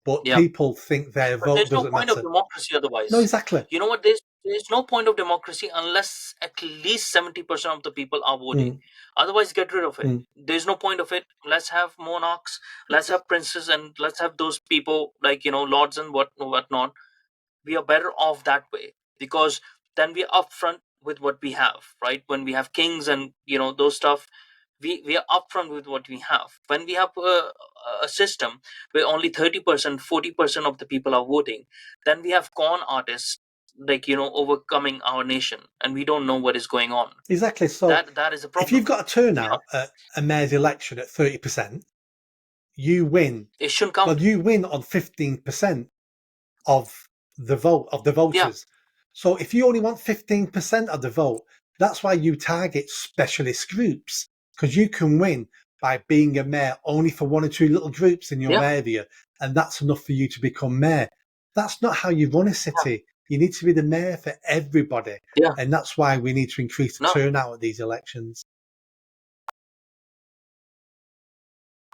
But yeah. people think their But vote there's no doesn't point of matter. democracy No, otherwise. exactly. You know what? There's no point of democracy unless at least 70% of the people are voting. Mm, Otherwise, get rid of it. mm. There's no point of it. Let's have monarchs, let's have princes, and let's have those people, like, lords and whatnot. We are better off that way, because then we are upfront with what we have, right? When we have kings and those stuff, we are upfront with what we have. When we have a system where only 30%, 40% of the people are voting, then we have con artists, like, overcoming our nation, and we don't know what is going on. Exactly. So That is a if you've problem. got a Yeah, turnout at a mayor's election at 30%, you win. it shouldn't Well, count. you win on 15% of the Yeah, voters. So if you only want 15% of the vote, that's why you target specialist groups, because you can win by being a mayor only for 1 or 2 little groups in your yeah, area, and that's enough for you to become mayor. That's not how you run a city. You need to be the mayor for everybody, yeah, and that's why we need to increase the no, turnout at these elections.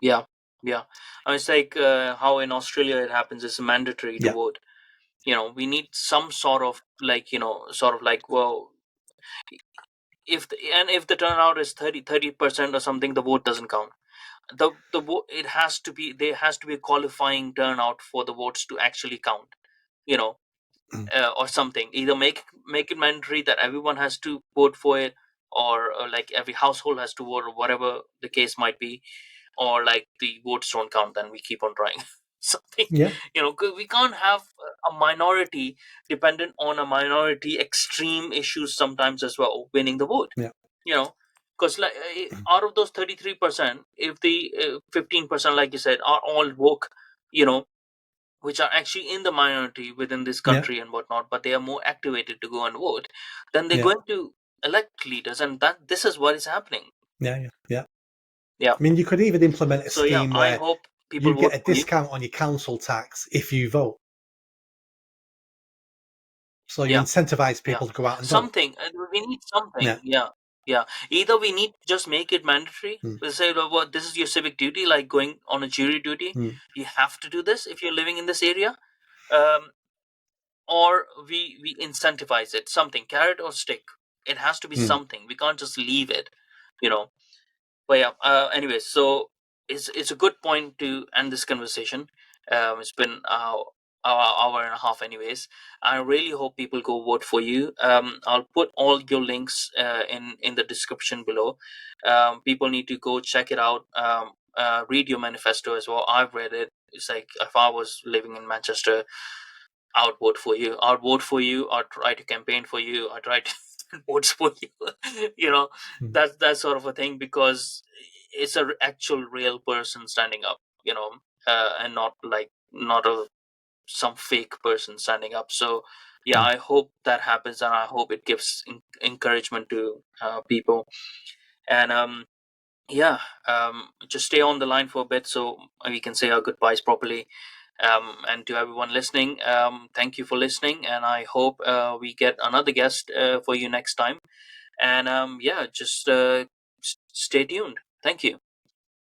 yeah, yeah. It's like how in Australia it happens, it's mandatory to Yeah. vote. We need some sort of, like, well, if the turnout is 30% or something, the vote doesn't count. The vote, it has to be, there has to be a qualifying turnout for the votes to actually count, you know or something. Either make it mandatory that everyone has to vote for it, or like every household has to vote, or whatever the case might be, or like the votes don't count, then we keep on trying. Something, Yeah. 'cause we can't have a minority dependent on a minority extreme issues sometimes as well winning the vote. Yeah. you know because, like, out of those 33%, if the 15%, like you said, are all woke, you know which are actually in the minority within this Yeah. country and whatnot, but they are more activated to go and vote, then they're Yeah. going to elect leaders, and that this is what is happening. Yeah. Yeah. Yeah. Yeah. I mean, you could even implement a So yeah, scheme I where hope people you vote get a for you. discount on your council tax if you vote. So you Yeah, incentivize yeah. people to go out and vote. Something, we need something. Yeah. Yeah, yeah. Either we need to just make it mandatory. Mm, We say, well, what, this is your civic duty, like going on a jury duty. mm, You have to do this if you're living in this area. Um, or we incentivize it, something, carrot or stick. It has to be mm, something. We can't just leave it, you know. But yeah, anyways, so it's a good point to end this conversation. It's been hour and a half, anyways. I really hope people go vote for you. I'll put all your links in the description below. People need to go check it out. Read your manifesto as well. I've read it. It's like, if I was living in Manchester, I would vote for you. I'd vote for you. I'd try to campaign for you. I'd try to votes for you. you know, mm, that's that sort of a thing, because it's a actual real person standing up. And not like, not a some fake person standing up. So yeah, mm, I hope that happens, and I hope it gives encouragement to people. And yeah, just stay on the line for a bit so we can say our goodbyes properly. And to everyone listening, thank you for listening. And I hope we get another guest for you next time. And yeah, just stay tuned. Thank you.